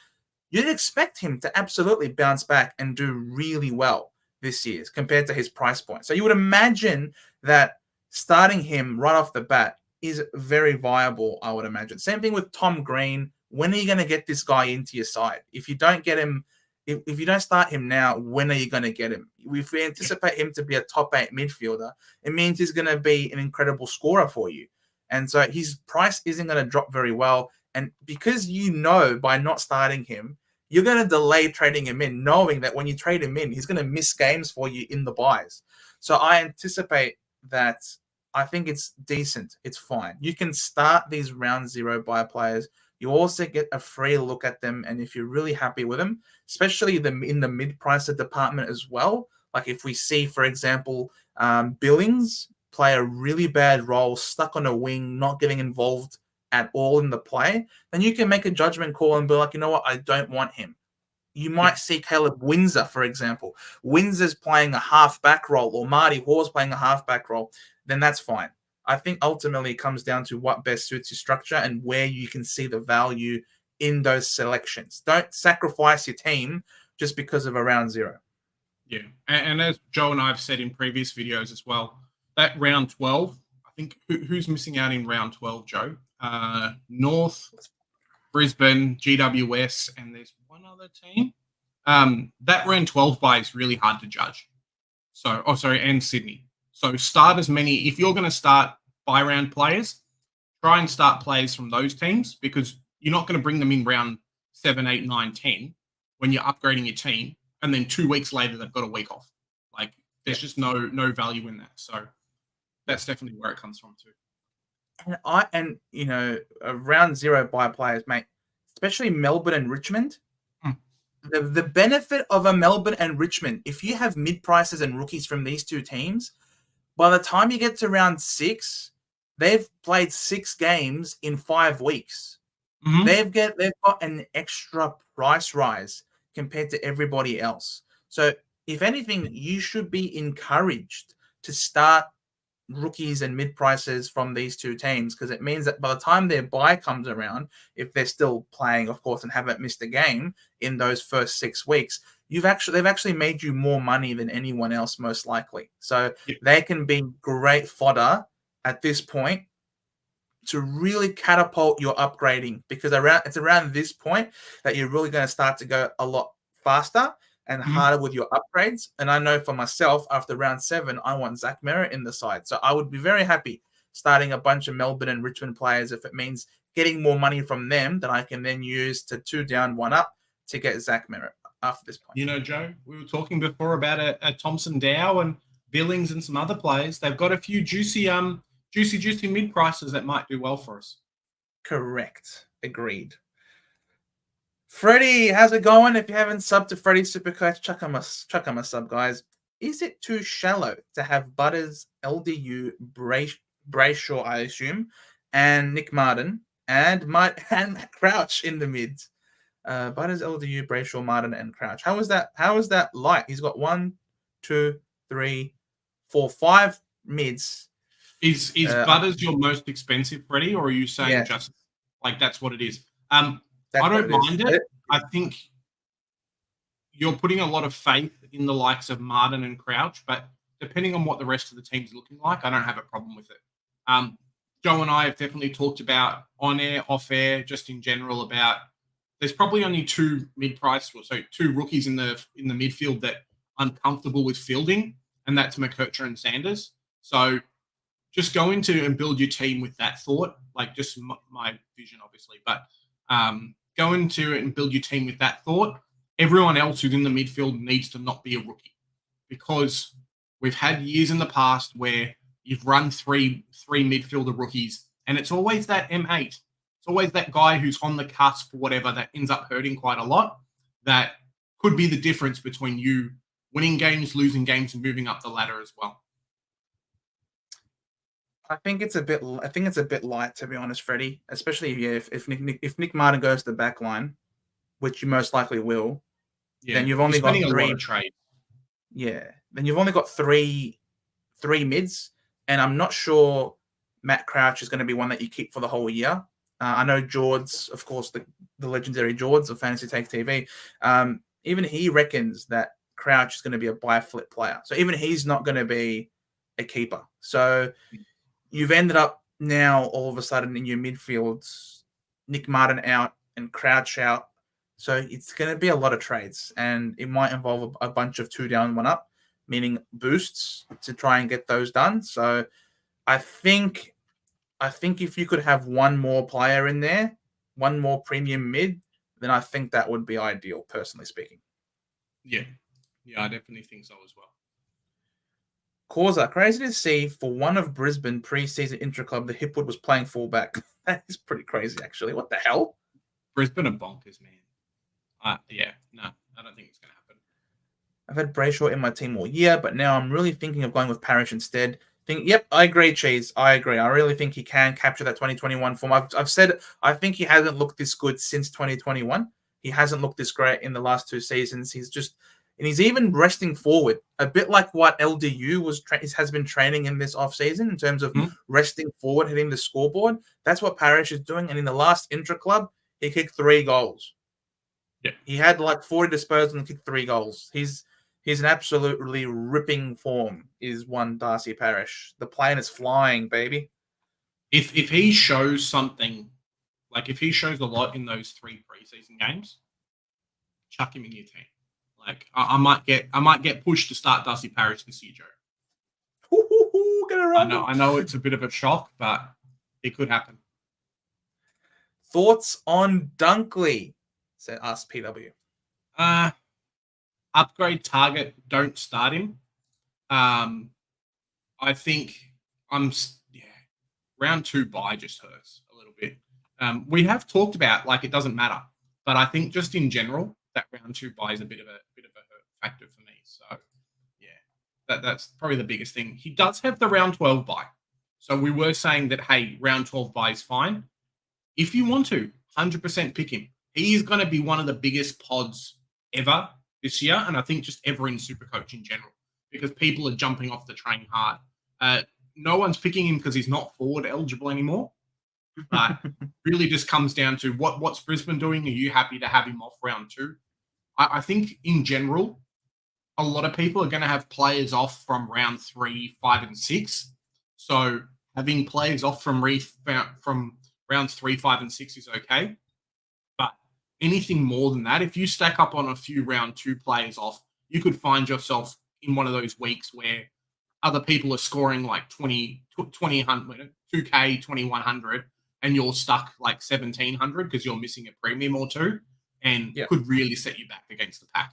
you'd expect him to absolutely bounce back and do really well this year compared to his price point. So you would imagine that starting him right off the bat is very viable, I would imagine. Same thing with Tom Green. When are you going to get this guy into your side? If you don't get him, if you don't start him now, when are you going to get him? If we anticipate him to be a top 8 midfielder, it means he's going to be an incredible scorer for you. And so his price isn't going to drop very well. And because by not starting him, you're going to delay trading him in, knowing that when you trade him in, he's going to miss games for you in the buys. So I anticipate that. I think it's decent. It's fine. You can start these round 0 buy players. You also get a free look at them. And if you're really happy with them, especially in the mid-pricer department as well, like if we see, for example, Billings play a really bad role, stuck on a wing, not getting involved at all in the play, then you can make a judgment call and be like, you know what, I don't want him. You might see Caleb Windsor, for example. Windsor's playing a half-back role, or Marty Hall's playing a half-back role, then that's fine. I think ultimately it comes down to what best suits your structure and where you can see the value in those selections. Don't sacrifice your team just because of a round 0. Yeah, and as Joe and I have said in previous videos as well, that round 12, I think who's missing out in round 12, Joe? North, Brisbane, GWS, and there's one other team. That round 12 buy is really hard to judge. And Sydney. So start as many. If you're going to start buy round players, try and start players from those teams, because you're not going to bring them in round 7, 8, 9, 10 when you're upgrading your team, and then 2 weeks later they've got a week off. Like, there's just no value in that. So that's definitely where it comes from too. And round 0 buy players, mate, especially Melbourne and Richmond. The benefit of a Melbourne and Richmond, if you have mid-prices and rookies from these 2 teams, by the time you get to round 6, they've played 6 games in 5 weeks. They've got an extra price rise compared to everybody else. So if anything, you should be encouraged to start rookies and mid-prices from these 2 teams, because it means that by the time their buy comes around, if they're still playing, of course, and haven't missed a game in those first 6 weeks, they've actually made you more money than anyone else, most likely. So they can be great fodder at this point to really catapult your upgrading, because it's around this point that you're really going to start to go a lot faster and harder with your upgrades. And I know for myself, after round 7, I want Zach Merritt in the side. So I would be very happy starting a bunch of Melbourne and Richmond players if it means getting more money from them that I can then use to 2 down, 1 up to get Zach Merritt after this point. Joe, we were talking before about a Thompson Dow and Billings and some other players. They've got a few juicy mid prices that might do well for us. Correct. Agreed. Freddie, how's it going? If you haven't subbed to Freddie Supercoach, chuck him a sub, guys. Is it too shallow to have Butters, LDU, Brayshaw, I assume, and Nick Martin and Crouch in the mids? Butters, LDU, Brayshaw, Martin, and Crouch. How is that light? He's got 1, 2, 3, 4, 5 mids. Is Butters your most expensive, Freddie, or are you saying just like that's what it is? I don't mind it. I think you're putting a lot of faith in the likes of Martin and Crouch, but depending on what the rest of the team's looking like, I don't have a problem with it. Joe and I have definitely talked about on air, off air, just in general about there's probably only two two rookies in the midfield that I'm comfortable with fielding, and that's McKercher and Sanders. So just go into and build your team with that thought, like just my vision, obviously, but go into it and build your team with that thought. Everyone else who's in the midfield needs to not be a rookie, because we've had years in the past where you've run three midfielder rookies, and it's always that M8. It's always that guy who's on the cusp or whatever that ends up hurting quite a lot. That could be the difference between you winning games, losing games, and moving up the ladder as well. I think it's a bit light, to be honest, Freddie. Especially if Nick Martin goes to the back line, which you most likely will. Yeah, then you've only got three trades. Yeah, then you've only got three mids, and I'm not sure Matt Crouch is going to be one that you keep for the whole year. I know George, of course, the legendary George of Fantasy Take TV. Even he reckons that Crouch is going to be a buy flip player, so even he's not going to be a keeper. So you've ended up now all of a sudden in your midfields, Nick Martin out and Crouch out. So it's going to be a lot of trades, and it might involve a bunch of 2 down, 1 up, meaning boosts to try and get those done. So I think if you could have one more player in there, one more premium mid, then I think that would be ideal, personally speaking. Yeah, I definitely think so as well. Causa, crazy to see for one of Brisbane pre-season intra-club, the Hipwood was playing fullback. That is pretty crazy, actually. What the hell? Brisbane are bonkers, man. No, I don't think it's going to happen. I've had Brayshaw in my team all year, but now I'm really thinking of going with Parish instead. Yep, I agree, Cheese. I agree. I really think he can capture that 2021 form. I've said I think he hasn't looked this good since 2021. He hasn't looked this great in the last 2 seasons. He's even resting forward, a bit like what LDU has been training in this offseason in terms of resting forward, hitting the scoreboard. That's what Parish is doing. And in the last intra-club, he kicked 3 goals. Yeah. He had like 40 disposals and kicked 3 goals. He's an absolutely ripping form, is one Darcy Parish. The plane is flying, baby. If he shows something, like if he shows a lot in those 3 preseason games, chuck him in your team. Like I might get pushed to start Darcy Parish this year, Joe. I know it's a bit of a shock, but it could happen. Thoughts on Dunkley? Said us PW. Upgrade target. Don't start him. I think round 2 bye just hurts a little bit. We have talked about like it doesn't matter, but I think just in general that round 2 bye is a bit of a hurt factor for me. So yeah, that's probably the biggest thing. He does have the round 12 bye, so we were saying that round 12 bye is fine. If you want to, 100% pick him. He is going to be one of the biggest pods ever this year, and I think just ever in Supercoach in general, because people are jumping off the train hard. No one's picking him because he's not forward eligible anymore. But really just comes down to what's Brisbane doing? Are you happy to have him off round 2? I think in general, a lot of people are going to have players off from round 3, 5, and 6. So having players off from rounds 3, 5, and 6 is okay. But anything more than that, if you stack up on a few round 2 players off, you could find yourself in one of those weeks where other people are scoring like 2K, 2100, and you're stuck like 1700 because you're missing a premium or 2, and could really set you back against the pack.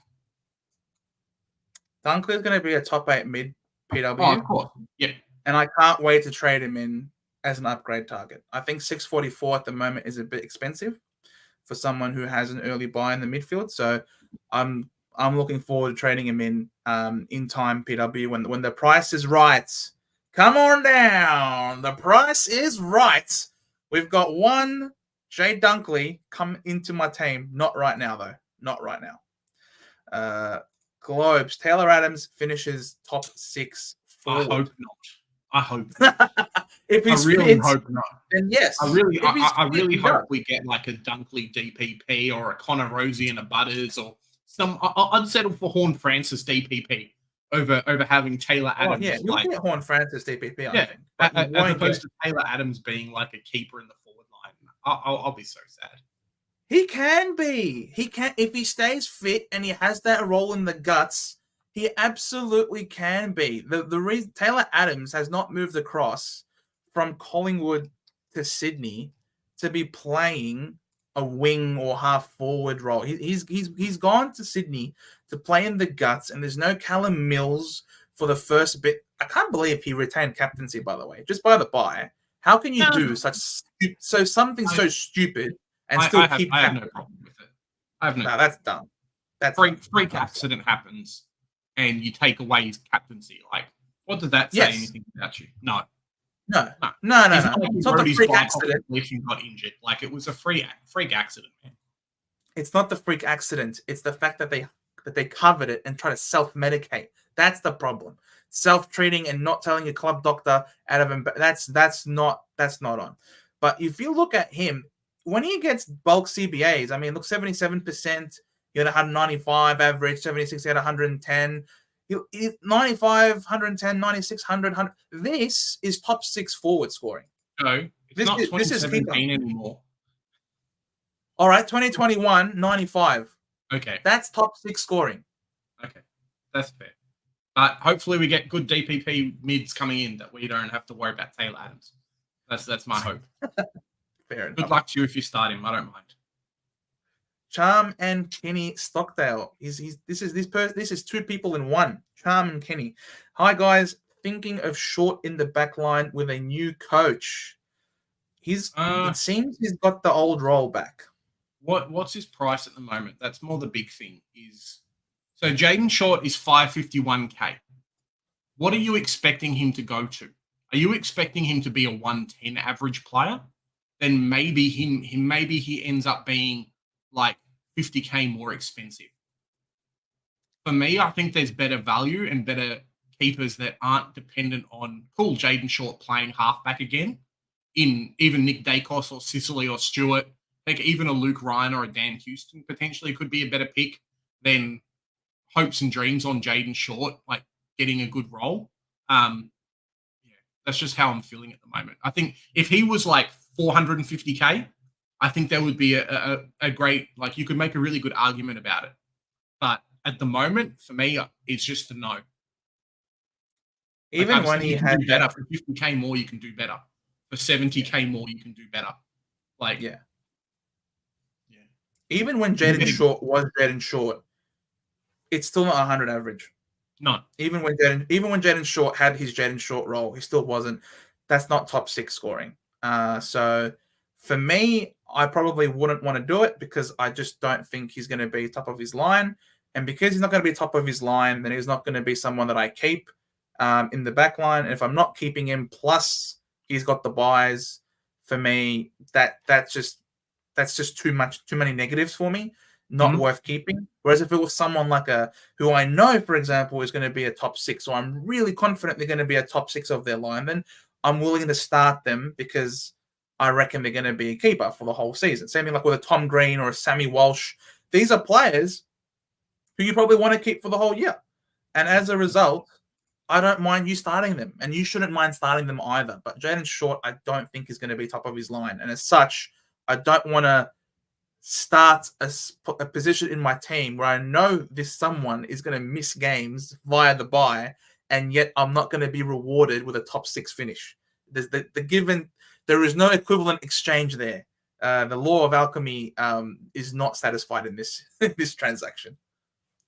Dunkley is going to be a top 8 mid PW. Oh, of course. Yeah. And I can't wait to trade him in as an upgrade target. I think 644 at the moment is a bit expensive for someone who has an early buy in the midfield. So I'm looking forward to trading him in time PW when the price is right. Come on down. The price is right. We've got one Jayden Dunkley come into my team. Not right now, though. Not right now. Globes. Taylor Adams finishes top 6 forward. I hope not. I hope. If I he's really fit, hope not. then yes. I really If he's fit, hope no. we get like a Dunkley DPP or a Connor Rosie and a Butters or some. I'd settle for Horn Francis DPP over having Taylor Oh, Adams. yeah, you'll get Horn Francis DPP, I think. But you as won't opposed get... to Taylor Adams being like a keeper in the forward line. I'll be so sad. He can be. He can, if he stays fit and he has that role in the guts. He absolutely can be. The reason Taylor Adams has not moved across from Collingwood to Sydney to be playing a wing or half forward role. He's gone to Sydney to play in the guts, and there's no Callum Mills for the first bit. I can't believe he retained captaincy, by the way. Just by the by, how can you do something so stupid and still keep? I have no problem with it. I have no. No, that's dumb. That's freak accident happens, and you take away his captaincy. Like, what does that say anything about you? No. No. It's not It's not the freak accident. If you got injured, like it was a freak accident, man. It's not the freak accident. It's the fact that they covered it and try to self-medicate. That's the problem. Self-treating and not telling your club doctor out of him. That's not on. But if you look at him, when he gets bulk CBAs, I mean, look, 77%. He had 195 average, 76, he had 110. 95, 110, 96, 100. This is top 6 forward scoring. No, it's not 2017 anymore. All right, 2021, 95. Okay. That's top 6 scoring. Okay, that's fair. But hopefully we get good DPP mids coming in that we don't have to worry about Taylor Adams. That's my hope. Fair enough. Good luck to you if you start him. I don't mind. Charm and Kenny Stockdale. This is 2 people in one. Charm and Kenny. Hi guys, thinking of Short in the back line with a new coach. It seems he's got the old role back. What's his price at the moment? That's more the big thing. So Jayden Short is 551K. What are you expecting him to go to? Are you expecting him to be a 110 average player? Then maybe he ends up being like 50K more expensive. For me, I think there's better value and better keepers that aren't dependent on Jayden Short playing halfback again in even Nick Daicos or Sicily or Stewart. Like even a Luke Ryan or a Dan Houston potentially could be a better pick than hopes and dreams on Jayden Short, like getting a good role. That's just how I'm feeling at the moment. I think if he was like 450K, I think there would be a great, like you could make a really good argument about it. But at the moment, for me, it's just a no. Even when he had better for 50K more, you can do better. For 70K more, you can do better. Like even when Jayden Short was Jayden Short, it's still not 100 average. No. Even when Jayden Short had his Jayden Short role, he still wasn't. That's not top 6 scoring. So for me, I probably wouldn't want to do it because I just don't think he's going to be top of his line. And because he's not going to be top of his line, then he's not going to be someone that I keep in the back line. And if I'm not keeping him, plus he's got the buys, for me, that's just too many negatives for me. Not worth keeping. Whereas if it was someone like who I know, for example, is going to be a top 6, or I'm really confident they're going to be a top 6 of their line, then I'm willing to start them because I reckon they're going to be a keeper for the whole season. Same thing like with a Tom Green or a Sammy Walsh. These are players who you probably want to keep for the whole year. And as a result, I don't mind you starting them. And you shouldn't mind starting them either. But Jayden Short, I don't think is going to be top of his line. And as such, I don't want to start a position in my team where I know this someone is going to miss games via the bye, and yet I'm not going to be rewarded with a top 6 finish. There is no equivalent exchange there. The law of alchemy is not satisfied in this transaction.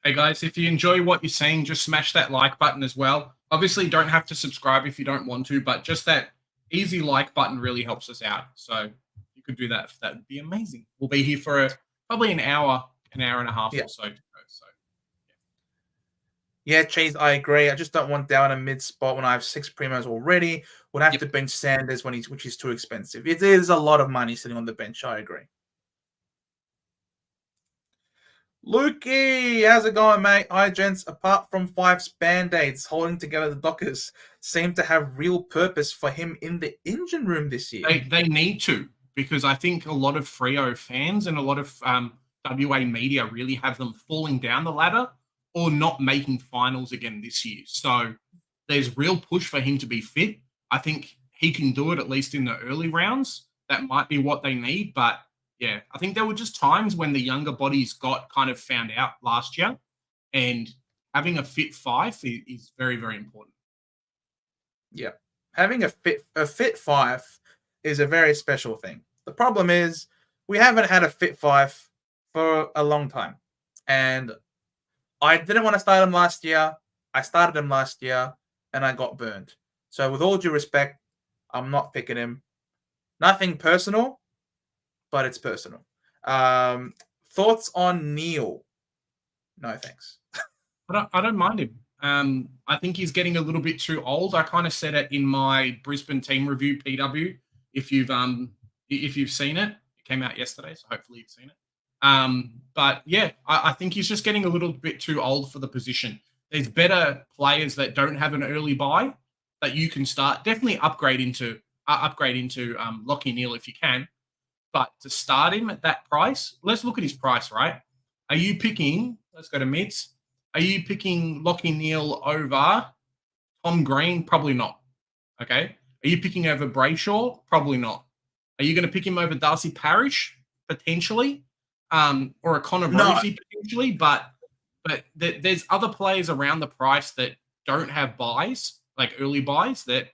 Hey guys, if you enjoy what you're seeing, just smash that like button as well. Obviously, you don't have to subscribe if you don't want to, but just that easy like button really helps us out. So you could do that. That would be amazing. We'll be here for probably an hour and a half or so to go. So yeah, Cheese, I agree. I just don't want Dow in a mid spot when I have 6 primos already. Would have to bench Sanders which is too expensive. It is a lot of money sitting on the bench. I agree. Lukey, how's it going, mate? Hi, gents. Apart from Fyfe's band-aids holding together the Dockers, seem to have real purpose for him in the engine room this year. They need to, because I think a lot of Freo fans and a lot of WA media really have them falling down the ladder or not making finals again this year. So there's real push for him to be fit. I think he can do it at least in the early rounds. That might be what they need. But yeah, I think there were just times when the younger bodies got kind of found out last year, and having a fit Fyfe is very, very important. Yeah. Having a fit Fyfe is a very special thing. The problem is we haven't had a fit Fyfe for a long time. And I didn't want to start him last year. I started him last year and I got burned. So with all due respect, I'm not picking him. Nothing personal, but it's personal. Thoughts on Neale? No, thanks. I don't mind him. I think he's getting a little bit too old. I kind of said it in my Brisbane team review, PW. If you've seen it, it came out yesterday, so hopefully you've seen it. But yeah, I think he's just getting a little bit too old for the position. There's better players that don't have an early buy that you can start. Definitely upgrade into Lachie Neale if you can. But to start him at that price, let's look at his price, right? Are you picking? Let's go to mids. Are you picking Lachie Neale over Tom Green? Probably not. Okay. Are you picking over Brayshaw? Probably not. Are you going to pick him over Darcy Parish? Potentially. Or a Connor Brosey potentially. But there's other players around the price that don't have buys, like early buys, that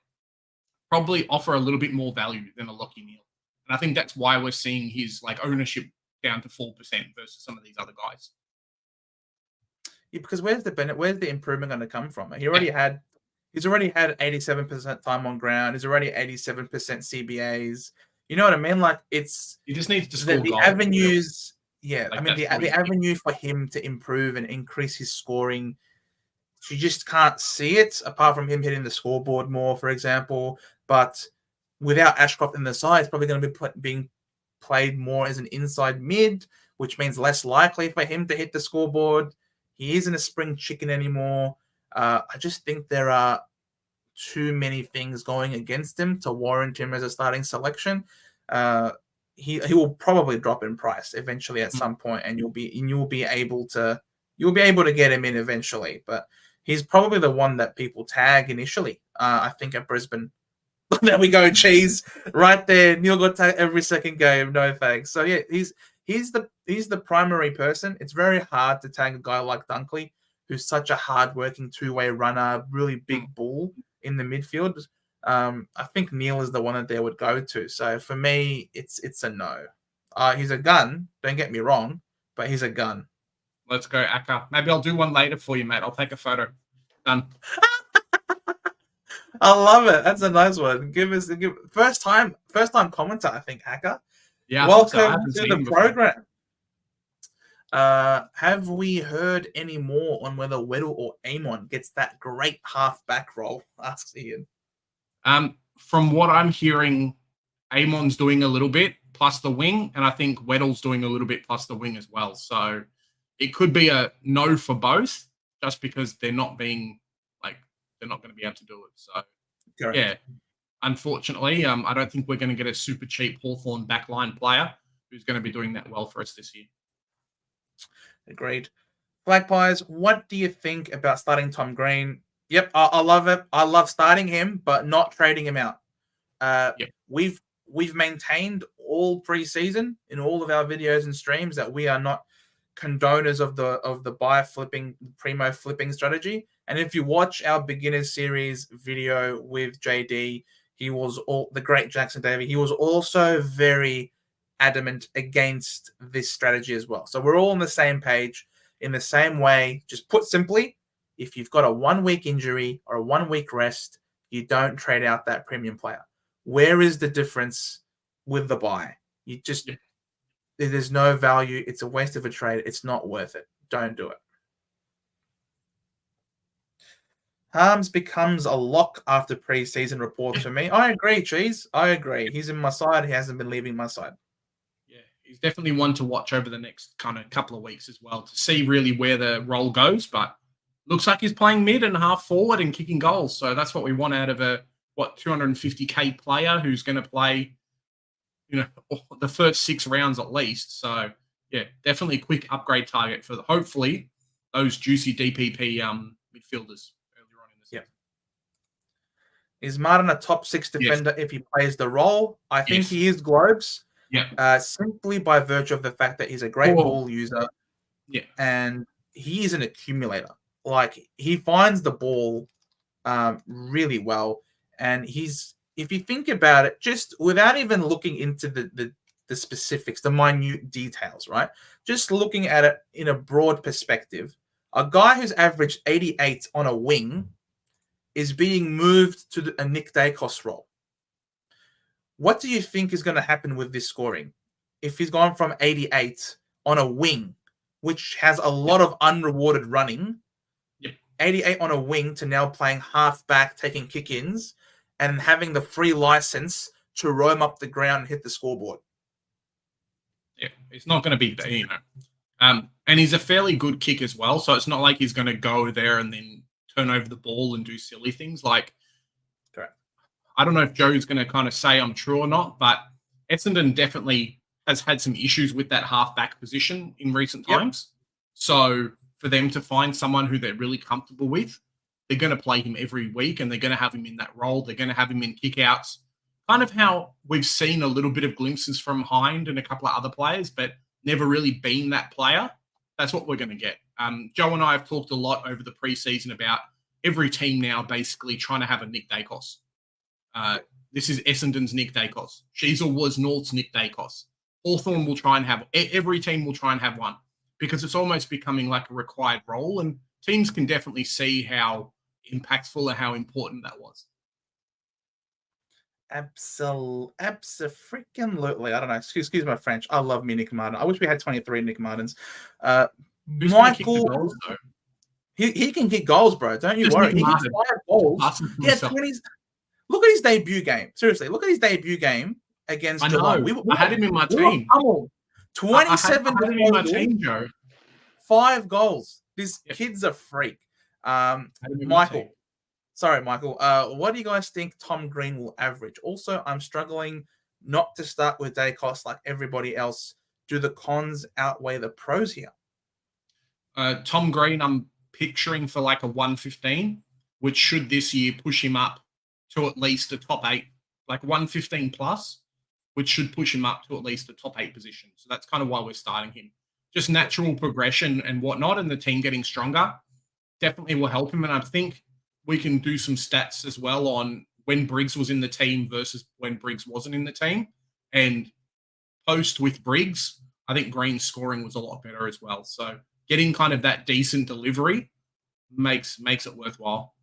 probably offer a little bit more value than a Lachie Neale. And I think that's why we're seeing his ownership down to 4% versus some of these other guys. Yeah, because where's the improvement going to come from? He's already had 87% time on ground. He's already 87% CBAs. You know what I mean? He just needs to score the avenues. Yeah, I mean the avenue for him to improve and increase his scoring. You just can't see it apart from him hitting the scoreboard more, for example. But without Ashcroft in the side, it's probably going to be being played more as an inside mid, which means less likely for him to hit the scoreboard. He isn't a spring chicken anymore. I just think there are too many things going against him to warrant him as a starting selection. He will probably drop in price eventually at some point, and you'll be able to get him in eventually. But he's probably the one that people tag initially. I think at Brisbane. There we go, cheese right there. Neale got tagged every second game. No thanks. So yeah, he's the primary person. It's very hard to tag a guy like Dunkley, who's such a hardworking two-way runner, really big bull in the midfield. I think Neale is the one that they would go to. So for me, it's a no. He's a gun. Don't get me wrong, but he's a gun. Let's go, Akka. Maybe I'll do one later for you, mate. I'll take a photo. Done. I love it. That's a nice one. First time commenter, I think, Hacker. Yeah. Welcome to the program. Have we heard any more on whether Weddle or Amon gets that great half-back role? Asks Ian. From what I'm hearing, Amon's doing a little bit plus the wing, and I think Weddle's doing a little bit plus the wing as well. So it could be a no for both, just because they're not going to be able to do it. So, correct. Yeah, unfortunately, I don't think we're going to get a super cheap Hawthorn backline player who's going to be doing that well for us this year. Agreed. Black Pies, what do you think about starting Tom Green? Yep, I love it. I love starting him, but not trading him out. Yep. We've maintained all preseason in all of our videos and streams that we are not condoners of the buy flipping, primo flipping strategy. And if you watch our beginners series video with JD, the great Jackson Davey, he was also very adamant against this strategy as well. So we're all on the same page in the same way. Just put simply, if you've got a 1 week injury or a 1 week rest, you don't trade out that premium player. Where is the difference with the buy? There's no value. It's a waste of a trade. It's not worth it. Don't do it. Harms becomes a lock after preseason reports for me. I agree, Cheese. I agree. He's in my side. He hasn't been leaving my side. Yeah, he's definitely one to watch over the next kind of couple of weeks as well to see really where the role goes. But looks like he's playing mid and half forward and kicking goals. So that's what we want out of a 250K player who's going to play, the first 6 rounds at least. So yeah, definitely a quick upgrade target for hopefully those juicy DPP midfielders earlier on in the season. Is Martin a top 6 defender if he plays the role? I think he is Globes. Yeah. Simply by virtue of the fact that he's a great ball user. Yeah. And he is an accumulator. Like, he finds the ball really well. And if you think about it, just without even looking into the specifics, the minute details, right? Just looking at it in a broad perspective, a guy who's averaged 88 on a wing is being moved to a Nick Daicos role. What do you think is going to happen with this scoring? If he's gone from 88 on a wing, which has a lot of unrewarded running, 88 on a wing to now playing half-back, taking kick-ins, and having the free license to roam up the ground and hit the scoreboard. Yeah, it's not going to be, and he's a fairly good kick as well, so it's not like he's going to go there and then turn over the ball and do silly things. Like, correct. I don't know if Joe's going to kind of say I'm true or not, but Essendon definitely has had some issues with that half-back position in recent times. So for them to find someone who they're really comfortable with, they're going to play him every week and they're going to have him in that role. They're going to have him in kickouts. Kind of how we've seen a little bit of glimpses from Hind and a couple of other players, but never really been that player. That's what we're going to get. Joe and I have talked a lot over the preseason about every team now basically trying to have a Nick Daicos. This is Essendon's Nick Daicos. Sheasel was North's Nick Daicos. Hawthorn will try and have, every team will try and have one because it's almost becoming like a required role, and teams can definitely see how impactful and how important that was. Absolutely. I don't know. Excuse my French. I love me Nick Martin. I wish we had 23 Nick Martins. Michael, goals, he can kick goals, bro. Don't you worry. He kicks 5 goals. Yeah, 20s. Look at his debut game. Seriously, look at his debut game against Geelong. I had him in my team. 27 I had him in my team, Joe. 5 goals. This kid's a freak. Michael. Sorry, Michael. What do you guys think Tom Green will average? Also, I'm struggling not to start with Daicos like everybody else. Do the cons outweigh the pros here? Tom Green, I'm picturing for like a 115, which should this year push him up to at least a top 8, like 115 plus, which should push him up to at least a top 8 position. So that's kind of why we're starting him. Just natural progression and whatnot, and the team getting stronger definitely will help him. And I think we can do some stats as well on when Briggs was in the team versus when Briggs wasn't in the team. And post with Briggs, I think Green's scoring was a lot better as well. So getting kind of that decent delivery makes it worthwhile.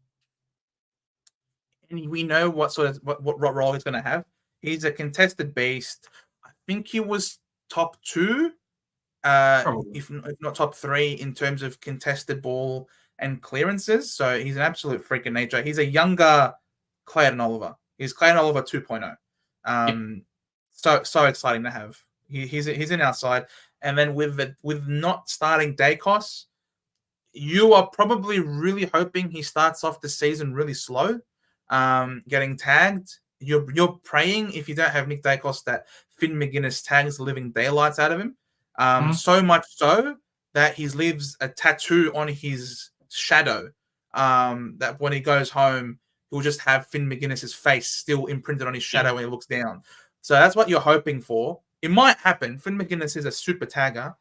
And we know what role he's going to have. He's a contested beast. I think he was top 2, if not top 3 in terms of contested ball and clearances. So he's an absolute freak of nature. He's a younger Clayton Oliver. He's Clayton Oliver 2.0. So exciting to have. He's in our side. And then with not starting Daicos, you are probably really hoping he starts off the season really slow, getting tagged. You're praying, if you don't have Nick Daicos, that Finn McGuinness tags the living daylights out of him. So much so that he leaves a tattoo on his shadow, that when he goes home, he'll just have Finn McGuinness's face still imprinted on his shadow when he looks down. So that's what you're hoping for. It might happen. Finn McGuinness is a super tagger.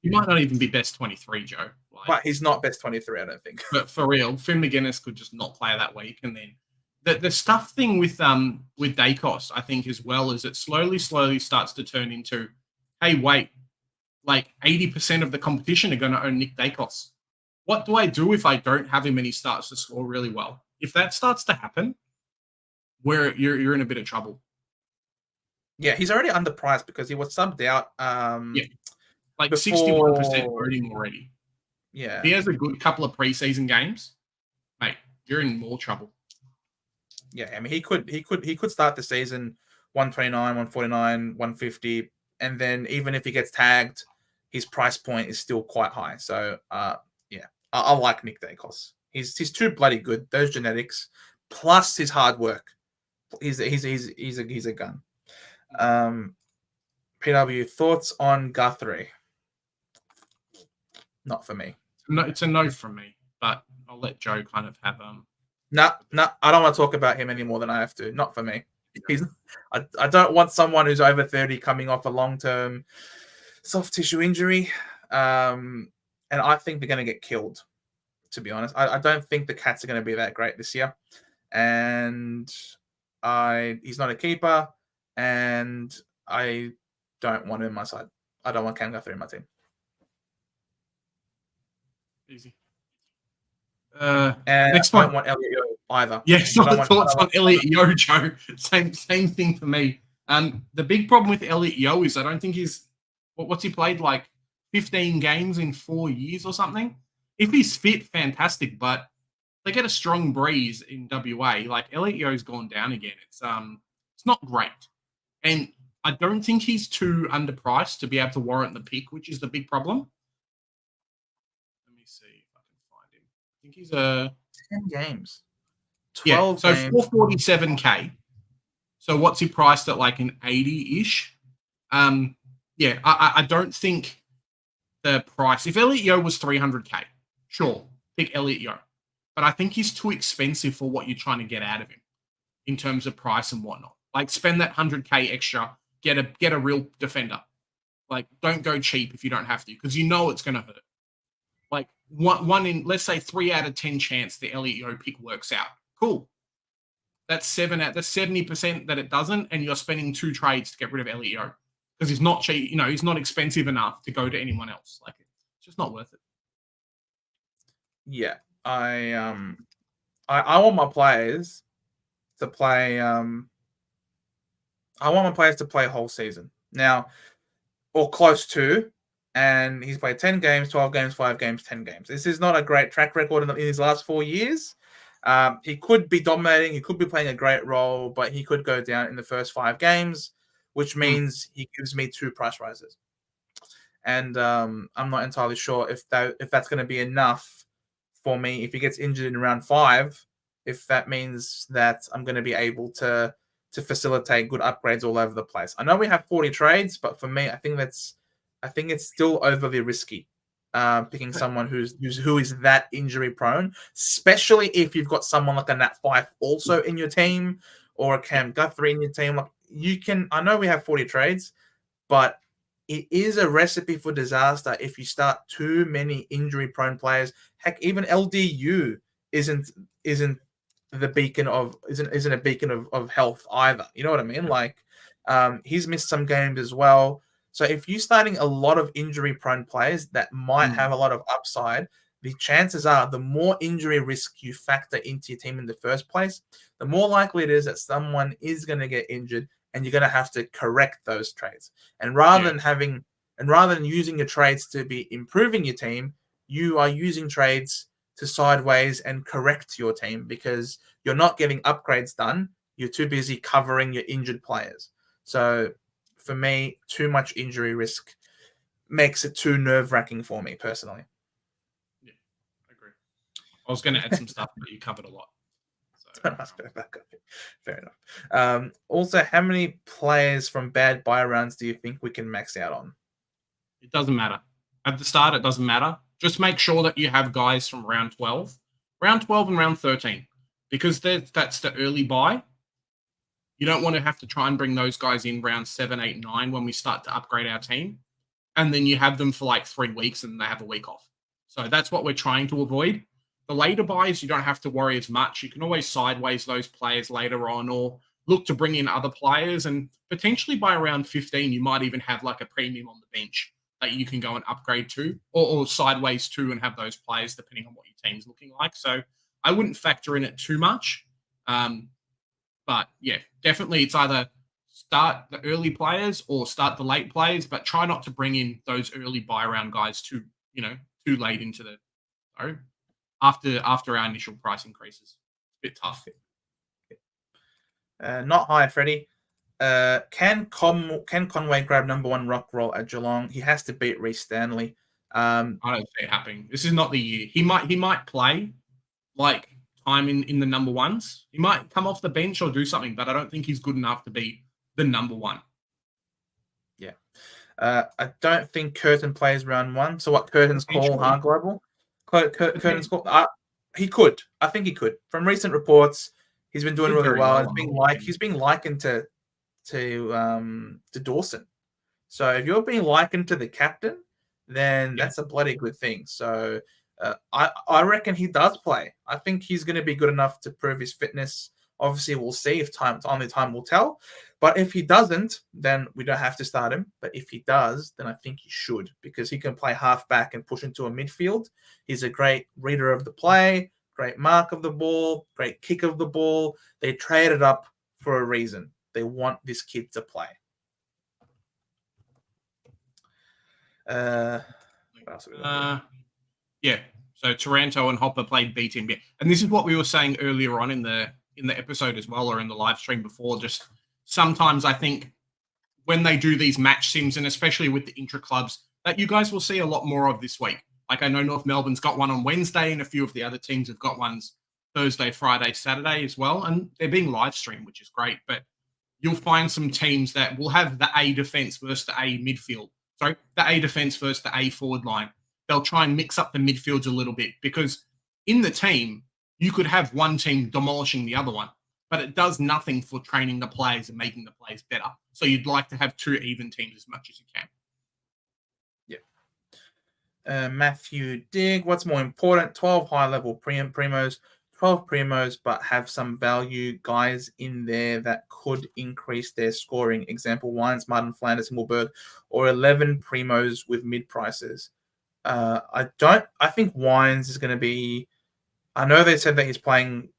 He might not even be best 23, Joe. But he's not best 23, I don't think. But for real, Finn McGuinness could just not play that week. And then the stuff thing with Daicos, I think, as well, is it slowly starts to turn into, hey, wait, like 80% of the competition are going to own Nick Daicos. What do I do if I don't have him and he starts to score really well? If that starts to happen, you're in a bit of trouble. Yeah, he's already underpriced because he was subbed out. Like 61% voting already. Yeah. If he has a good couple of preseason games, mate, you're in more trouble. Yeah, I mean, he could start the season 129, 149, 150, And then even if he gets tagged, his price point is still quite high. So yeah, I like Nick Daicos. He's too bloody good. Those genetics, plus his hard work. He's a gun. PW, thoughts on Guthrie? Not for me. No, it's a no from me, but I'll let Joe kind of have No, I don't want to talk about him any more than I have to. Not for me. I don't want someone who's over 30 coming off a long-term soft tissue injury. And I think they're going to get killed, to be honest. I don't think the Cats are going to be that great this year. And he's not a keeper, and I don't want him on my side. I don't want Cam Guthrie in my team. easy. And next I one. don't want Elliot Yeo either. Yes, thoughts on Elliot Yeo, Joe. Same thing for me. The big problem with Elliot Yeo is I don't think he's what's he played, like 15 games in 4 years or something. If he's fit, fantastic, but they get a strong breeze in WA. Like Elliot Yeo's gone down again. It's not great, and I don't think he's too underpriced to be able to warrant the pick, which is the big problem. Let me see if I can find him. I think he's 10 games. 12 so games. 447K. So what's he priced at, like an 80-ish? I don't think the price. If Elliot Yeo was 300K, sure, pick Elliot Yeo. But I think he's too expensive for what you're trying to get out of him in terms of price and whatnot. Like, spend that 100K extra, get a real defender. Like, don't go cheap if you don't have to, because you know it's going to hurt. Like, one in, let's say, 3 out of 10 chance the Elliot Yeo pick works out. Cool. That's 70% that it doesn't, and you're spending 2 trades to get rid of Elliot Yeo because he's not cheap. He's not expensive enough to go to anyone else. Like, it's just not worth it. Yeah, I want my players to play. I want my players to play a whole season now, or close to. And he's played 10 games, 12 games, 5 games, 10 games. This is not a great track record in his last 4 years. He could be dominating. He could be playing a great role, but he could go down in the first 5 games, which means he gives me 2 price rises. And I'm not entirely sure if that's going to be enough for me. If he gets injured in round 5, if that means that I'm going to be able to facilitate good upgrades all over the place. I know we have 40 trades, but for me, I think it's still overly risky. Picking someone who is that injury prone, especially if you've got someone like a Nat Fyfe also in your team, or a Cam Guthrie in your team. Like, I know we have 40 trades, but it is a recipe for disaster if you start too many injury prone players. Heck, even LDU isn't a beacon of health either. You know what I mean? Like, he's missed some games as well. So if you're starting a lot of injury-prone players that might have a lot of upside, the chances are the more injury risk you factor into your team in the first place, the more likely it is that someone is going to get injured, and you're going to have to correct those trades. And rather than using your trades to be improving your team, you are using trades to sideways and correct your team because you're not getting upgrades done. You're too busy covering your injured players. So for me, too much injury risk makes it too nerve-wracking for me personally. Yeah, I agree. I was going to add some stuff, but you covered a lot. So, fair enough. Also, how many players from bad buy rounds do you think we can max out on? It doesn't matter. At the start, it doesn't matter. Just make sure that you have guys from round 12 and round 13, because that's the early buy. You don't want to have to try and bring those guys in round 7, 8, 9 when we start to upgrade our team. And then you have them for like 3 weeks and they have a week off. So that's what we're trying to avoid. The later buys, you don't have to worry as much. You can always sideways those players later on, or look to bring in other players. And potentially by around 15, you might even have like a premium on the bench that you can go and upgrade to, or sideways to, and have those players depending on what your team's looking like. So I wouldn't factor in it too much. But yeah, definitely it's either start the early players or start the late players, but try not to bring in those early buy round guys too late into the after our initial price increases. It's a bit tough. Not high, Freddie. Can Conway grab number 1 ruck role at Geelong? He has to beat Reece Stanley. I don't see it happening. This is not the year. He might play like time in the number ones. He might come off the bench or do something, but I don't think he's good enough to be the number 1. Yeah. I don't think Curtin plays round 1. So what Curtin's call hard global? Curtin's call. He could. I think he could. From recent reports, he's been doing really well. He's being likened to Dawson. So if you're being likened to the captain, then that's a bloody good thing. So I reckon he does play. I think he's going to be good enough to prove his fitness. Obviously, we'll see if only time will tell. But if he doesn't, then we don't have to start him. But if he does, then I think he should, because he can play halfback and push into a midfield. He's a great reader of the play, great mark of the ball, great kick of the ball. They traded up for a reason. They want this kid to play. What else have we got? Yeah. So Taranto and Hopper played B team. Yeah. And this is what we were saying earlier on in the episode as well, or in the live stream before. Just sometimes I think when they do these match sims, and especially with the intra clubs, that you guys will see a lot more of this week. Like I know North Melbourne's got one on Wednesday, and a few of the other teams have got ones Thursday, Friday, Saturday as well, and they're being live streamed, which is great. But you'll find some teams that will have the A defense versus the A midfield. Sorry, the A defense versus the A forward line. They'll try and mix up the midfields a little bit, because in the team, you could have one team demolishing the other one, but it does nothing for training the players and making the players better. So you'd like to have 2 even teams as much as you can. Yeah. Matthew Digg, what's more important? 12 high-level primos, 12 primos, but have some value guys in there that could increase their scoring. Example, Wines, Martin, Flanders, Himmelberg, or 11 primos with mid-prices. I think Wines is going to be... I know they said that he's playing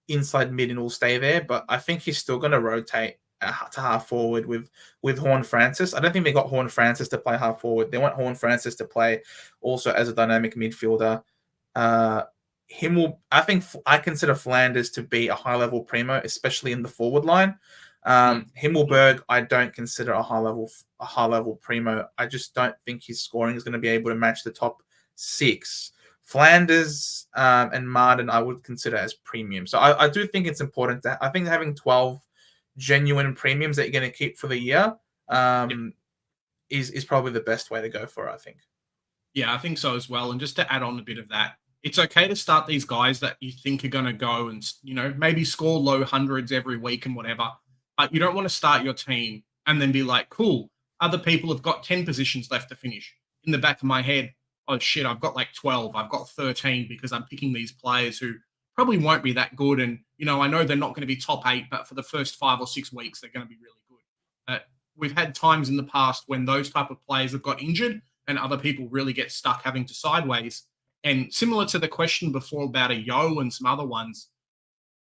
inside mid and will stay there, but I think he's still going to rotate to half forward with Horn Francis. I don't think they got Horn Francis to play half forward. They want Horn Francis to play also as a dynamic midfielder. I consider Flanders to be a high-level primo, especially in the forward line. Himmelberg, I don't consider a high-level primo. I just don't think his scoring is going to be able to match the top 6. Flanders and Martin, I would consider as premium. So I do think it's important. I think having 12 genuine premiums that you're going to keep for the year is probably the best way to go for it, I think. Yeah, I think so as well. And just to add on a bit of that, it's okay to start these guys that you think are going to go and, maybe score low hundreds every week and whatever. But you don't want to start your team and then be like, cool, other people have got 10 positions left to finish. In the back of my head, oh shit, I've got like 12, I've got 13 because I'm picking these players who probably won't be that good. And, I know they're not going to be top 8, but for the first 5 or 6 weeks, they're going to be really good. We've had times in the past when those type of players have got injured and other people really get stuck having to sideways. And similar to the question before about a Yo and some other ones,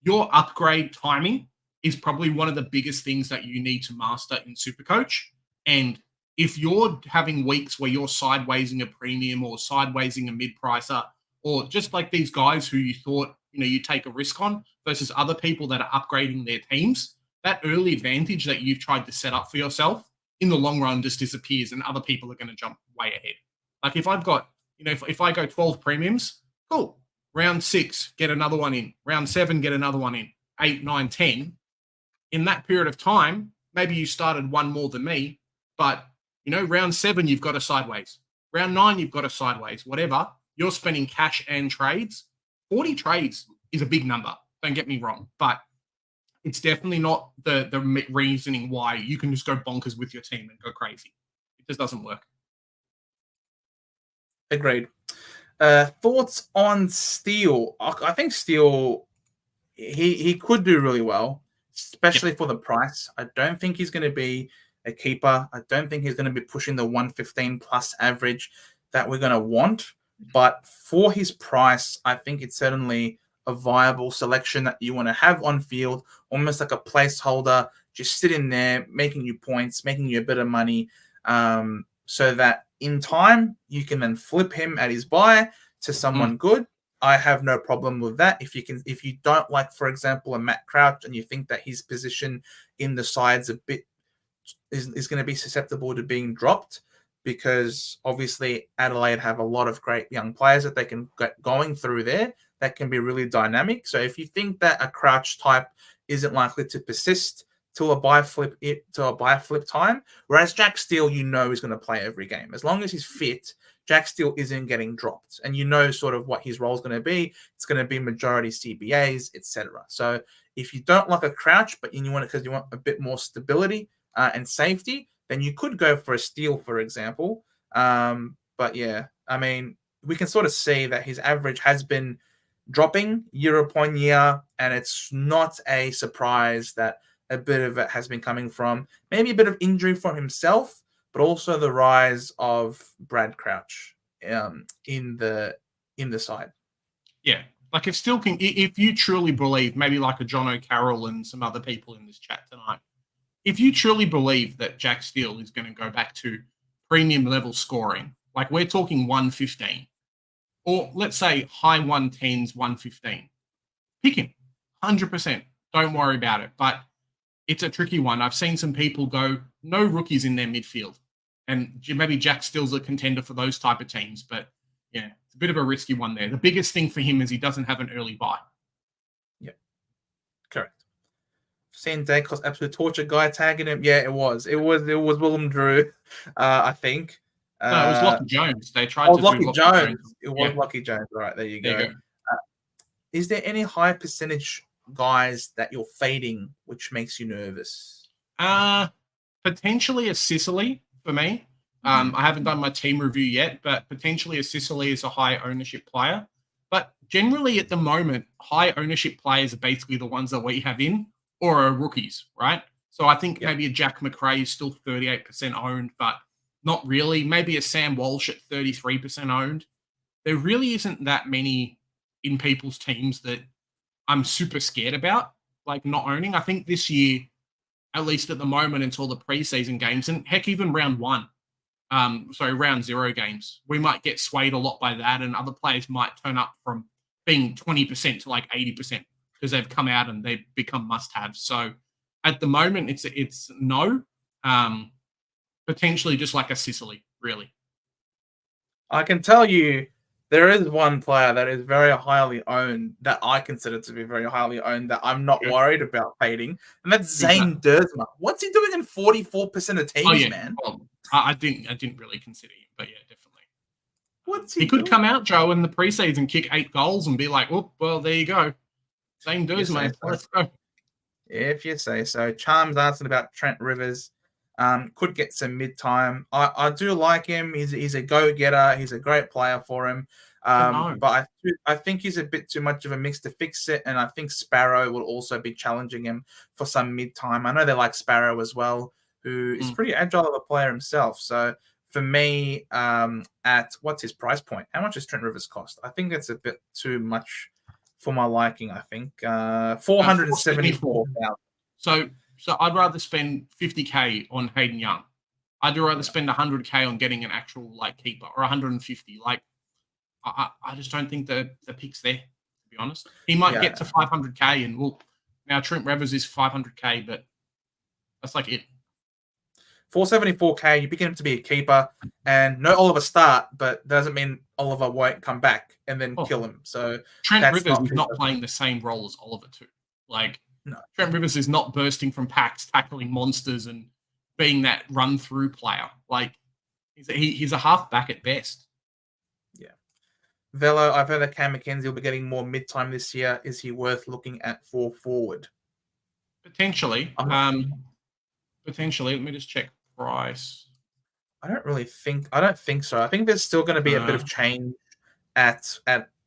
your upgrade timing is probably one of the biggest things that you need to master in Supercoach. And if you're having weeks where you're sidewaysing a premium or sidewaysing a mid-pricer, or just like these guys who you thought, you take a risk on versus other people that are upgrading their teams, that early advantage that you've tried to set up for yourself in the long run just disappears and other people are going to jump way ahead. Like if I've got, if I go 12 premiums, cool. Round 6, get another one in. Round 7, get another one in. 8, 9, 10. In that period of time, maybe you started one more than me, but round 7, you've got a sideways. Round 9, you've got a sideways. Whatever. You're spending cash and trades. 40 trades is a big number. Don't get me wrong. But it's definitely not the reasoning why you can just go bonkers with your team and go crazy. It just doesn't work. Agreed. Thoughts on Steele? I think Steele, he could do really well, especially for the price. I don't think he's going to be a keeper. I don't think he's going to be pushing the 115 plus average that we're going to want. But for his price, I think it's certainly a viable selection that you want to have on field, almost like a placeholder, just sitting there, making you points, making you a bit of money, so that in time you can then flip him at his buy to someone good. I have no problem with that. If you don't like, for example, a Matt Crouch, and you think that his position in the side's a bit is going to be susceptible to being dropped, because obviously Adelaide have a lot of great young players that they can get going through there that can be really dynamic. So if you think that a Crouch type isn't likely to persist till a buy flip time, whereas Jack Steele, is going to play every game as long as he's fit. Jack Steele isn't getting dropped, and sort of what his role is going to be. It's going to be majority CBAs, etc. So if you don't like a Crouch, but you want it because you want a bit more stability and safety, then you could go for a Steele, for example. But yeah, I mean, we can sort of see that his average has been dropping year upon year, and it's not a surprise that a bit of it has been coming from maybe a bit of injury for himself, but also the rise of Brad Crouch in the side. Yeah, like if you truly believe, maybe like a John O'Carroll and some other people in this chat tonight, if you truly believe that Jack Steele is going to go back to premium level scoring, like we're talking 115, or let's say high 110s, 115, pick him 100%. Don't worry about it. But it's a tricky one. I've seen some people go, no rookies in their midfield. And maybe Jack Steele's a contender for those type of teams. But yeah, it's a bit of a risky one there. The biggest thing for him is he doesn't have an early buy. Yeah, correct. Seeing Daicos absolute torture guy tagging him. Yeah, it was Willem Drew, I think. No, it was Lachie Jones. They tried to Lachie do Jones. It was Lachie Jones. Right, there you go. Is there any high percentage guys that you're fading which makes you nervous? Potentially a Sicily for me. I haven't done my team review yet, but potentially a Sicily is a high ownership player. But generally at the moment, high ownership players are basically the ones that we have in or are rookies, right? So I think maybe a Jack McRae is still 38% owned, but not really. Maybe a Sam Walsh at 33% owned. There really isn't that many in people's teams that I'm super scared about, like not owning. I think this year, at least at the moment until the preseason games, and heck, even round 0 games, we might get swayed a lot by that, and other players might turn up from being 20% to like 80% because they've come out and they've become must-haves. So at the moment, it's no. Potentially just like a Sicily, really. I can tell you there is one player that is very highly owned, that I consider to be very highly owned, that I'm not worried about fading, and that's Zane Dersma. What's he doing in 44% of teams, man? Well, I didn't really consider him, but yeah, definitely. He could come out, Joe, in the preseason, kick 8 goals and be like, oh, well, there you go. Zane Dersma, let's go. If you say so. Charms asking about Trent Rivers. Could get some mid-time. I do like him. He's a go-getter. He's a great player for him. But I think he's a bit too much of a mix to fix it, and I think Sparrow will also be challenging him for some mid-time. I know they like Sparrow as well, who is pretty agile of a player himself. So for me, at what's his price point? How much does Trent Rivers cost? I think that's a bit too much for my liking, I think. 474,000. So I'd rather spend 50K on Hayden Young. I'd rather spend 100K on getting an actual keeper, or 150. I just don't think the pick's there, to be honest. He might get to 500K, and now Trent Rivers is 500K, but that's like it. 474K, you pick him to be a keeper, and no Oliver start, but doesn't mean Oliver won't come back and then kill him. So Trent Rivers is not playing the same role as Oliver too. No. Trent Rivers is not bursting from packs, tackling monsters, and being that run-through player. He's a half-back at best. Yeah. Velo, I've heard that Cam McKenzie will be getting more mid-time this year. Is he worth looking at for forward? Potentially. Potentially. Let me just check price. I don't think so. I think there's still going to be a bit of change at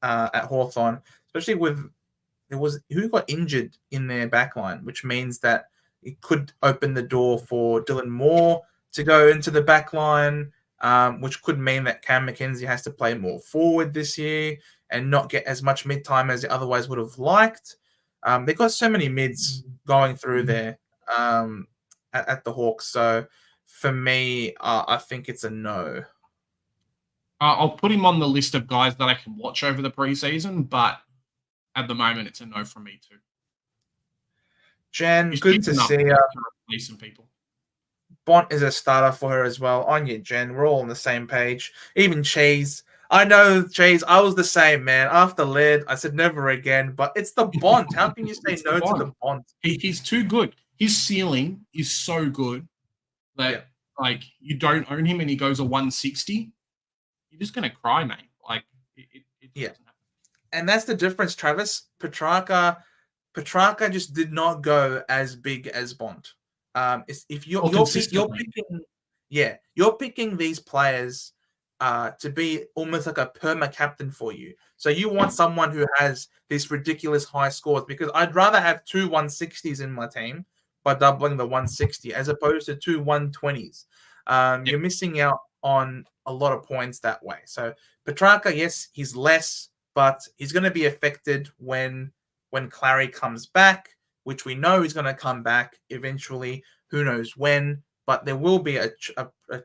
Hawthorn, especially with who got injured in their backline, which means that it could open the door for Dylan Moore to go into the backline, which could mean that Cam McKenzie has to play more forward this year and not get as much mid-time as he otherwise would have liked. They've got so many mids going through there at the Hawks. So for me, I think it's a no. I'll put him on the list of guys that I can watch over the preseason, but at the moment, it's a no from me too. Jen, He's good cheap to enough see to you. replace some people. Bont is a starter for her as well. On you, Jen. We're all on the same page. Even Cheese. I know, Cheese. I was the same, man. After Led, I said never again, but it's the Bont. How can you say It's no the to the Bont. Bont? He's too good. His ceiling is so good that like you don't own him and he goes a 160. You're just gonna cry, mate. Like it Yeah. doesn't happen. And that's the difference, Travis. Petrarca just did not go as big as Bont. If Or consistently. you're picking these players to be almost like a perma captain for you. So you want someone who has this ridiculous high scores, because I'd rather have two 160s in my team by doubling the 160 as opposed to two 120s. You're missing out on a lot of points that way. So Petrarca, yes, he's less, but he's going to be affected when Clary comes back, which we know he's going to come back eventually. Who knows when? But there will be a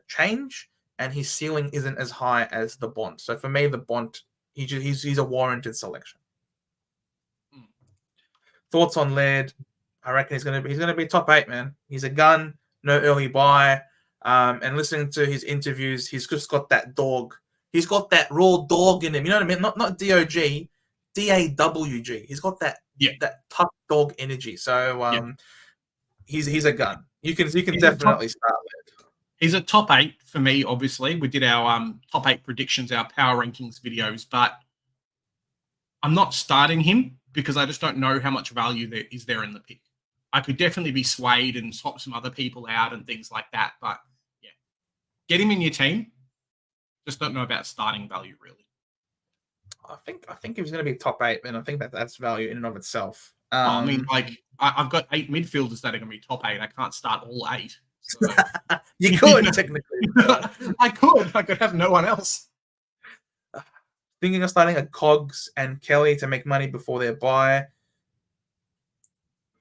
change, and his ceiling isn't as high as the Bont. So for me, the Bont, he's a warranted selection. Thoughts on Laird? I reckon he's gonna be top 8, man. He's a gun, no early buy. And listening to his interviews, he's just got that dog. He's got that raw dog in him. You know what I mean? Not DOG, DAWG. He's got that tough dog energy. So he's a gun. You can definitely start Laird. He's a top 8 for me, obviously. We did our top 8 predictions, our power rankings videos, but I'm not starting him because I just don't know how much value there is there in the pick. I could definitely be swayed and swap some other people out and things like that, but yeah. Get him in your team. Just don't know about starting value, really. I think if he's going to be top 8, then I think that's value in and of itself. I mean, like, I've got 8 midfielders that are going to be top 8. I can't start all 8. So. You could, technically. I could have no one else. Thinking of starting a Cogs and Kelly to make money before their buy.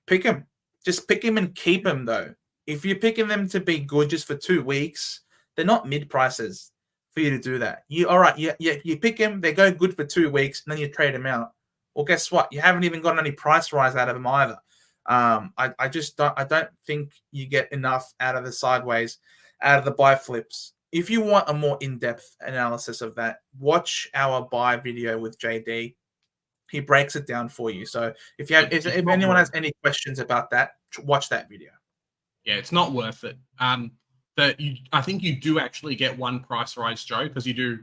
Pick him. Just pick him and keep him, though. If you're picking them to be good just for 2 weeks, they're not mid prices for you to do that. You pick him, they go good for 2 weeks, and then you trade him out. Well, guess what? You haven't even gotten any price rise out of him either. I don't think you get enough out of the sideways, out of the buy flips. If you want a more in-depth analysis of that, watch our buy video with JD. He breaks it down for you. So if anyone has any questions about that, watch that video. Yeah, it's not worth it. I think you do actually get one price rise, Joe, because you do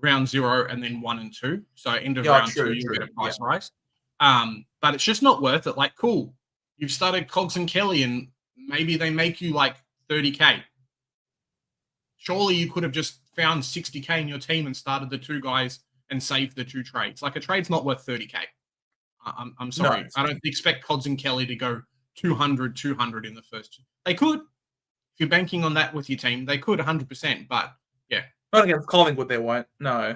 round 0 and then 1 and 2. So end of round 2, you get a price rise. But it's just not worth it. Like, cool, you've started Cogs and Kelly, and maybe they make you like 30K. Surely you could have just found 60K in your team and started the 2 guys and saved the 2 trades. Like, a trade's not worth 30K. I'm sorry. No, I don't expect Cogs and Kelly to go 200 in the first 2. They could. If you're banking on that with your team, they could 100%. But, yeah. Not against Collingwood, they won't. No,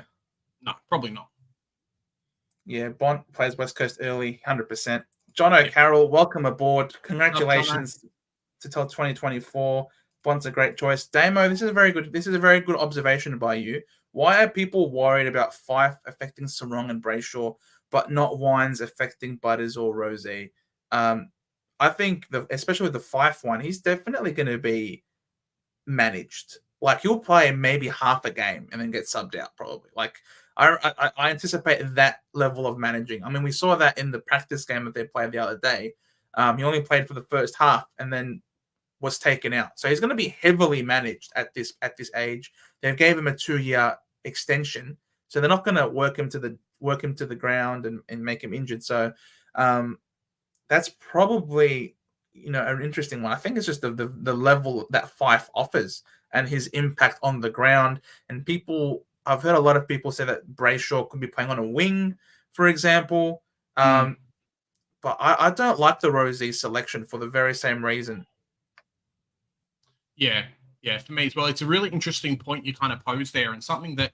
probably not. Yeah, Bont plays West Coast early, 100%. John O'Carroll, welcome aboard. Congratulations to 2024. Bont's a great choice. Damo, this is a very good observation by you. Why are people worried about Fyfe affecting Sarong and Brayshaw, but not Wines affecting Butters or Rosé? I think, especially with the Fyfe one, he's definitely going to be managed. Like, he'll play maybe half a game and then get subbed out, probably. Like, I anticipate that level of managing. I mean, we saw that in the practice game that they played the other day. He only played for the first half and then was taken out. So he's going to be heavily managed at this age. They gave him a 2-year extension, so they're not going to work him to the ground and make him injured. So that's probably an interesting one. I think it's just the level that Fyfe offers and his impact on the ground. And I've heard a lot of people say that Brayshaw could be playing on a wing, for example. But I don't like the Rosé selection for the very same reason. Yeah, for me as well. It's a really interesting point you kind of pose there, and something that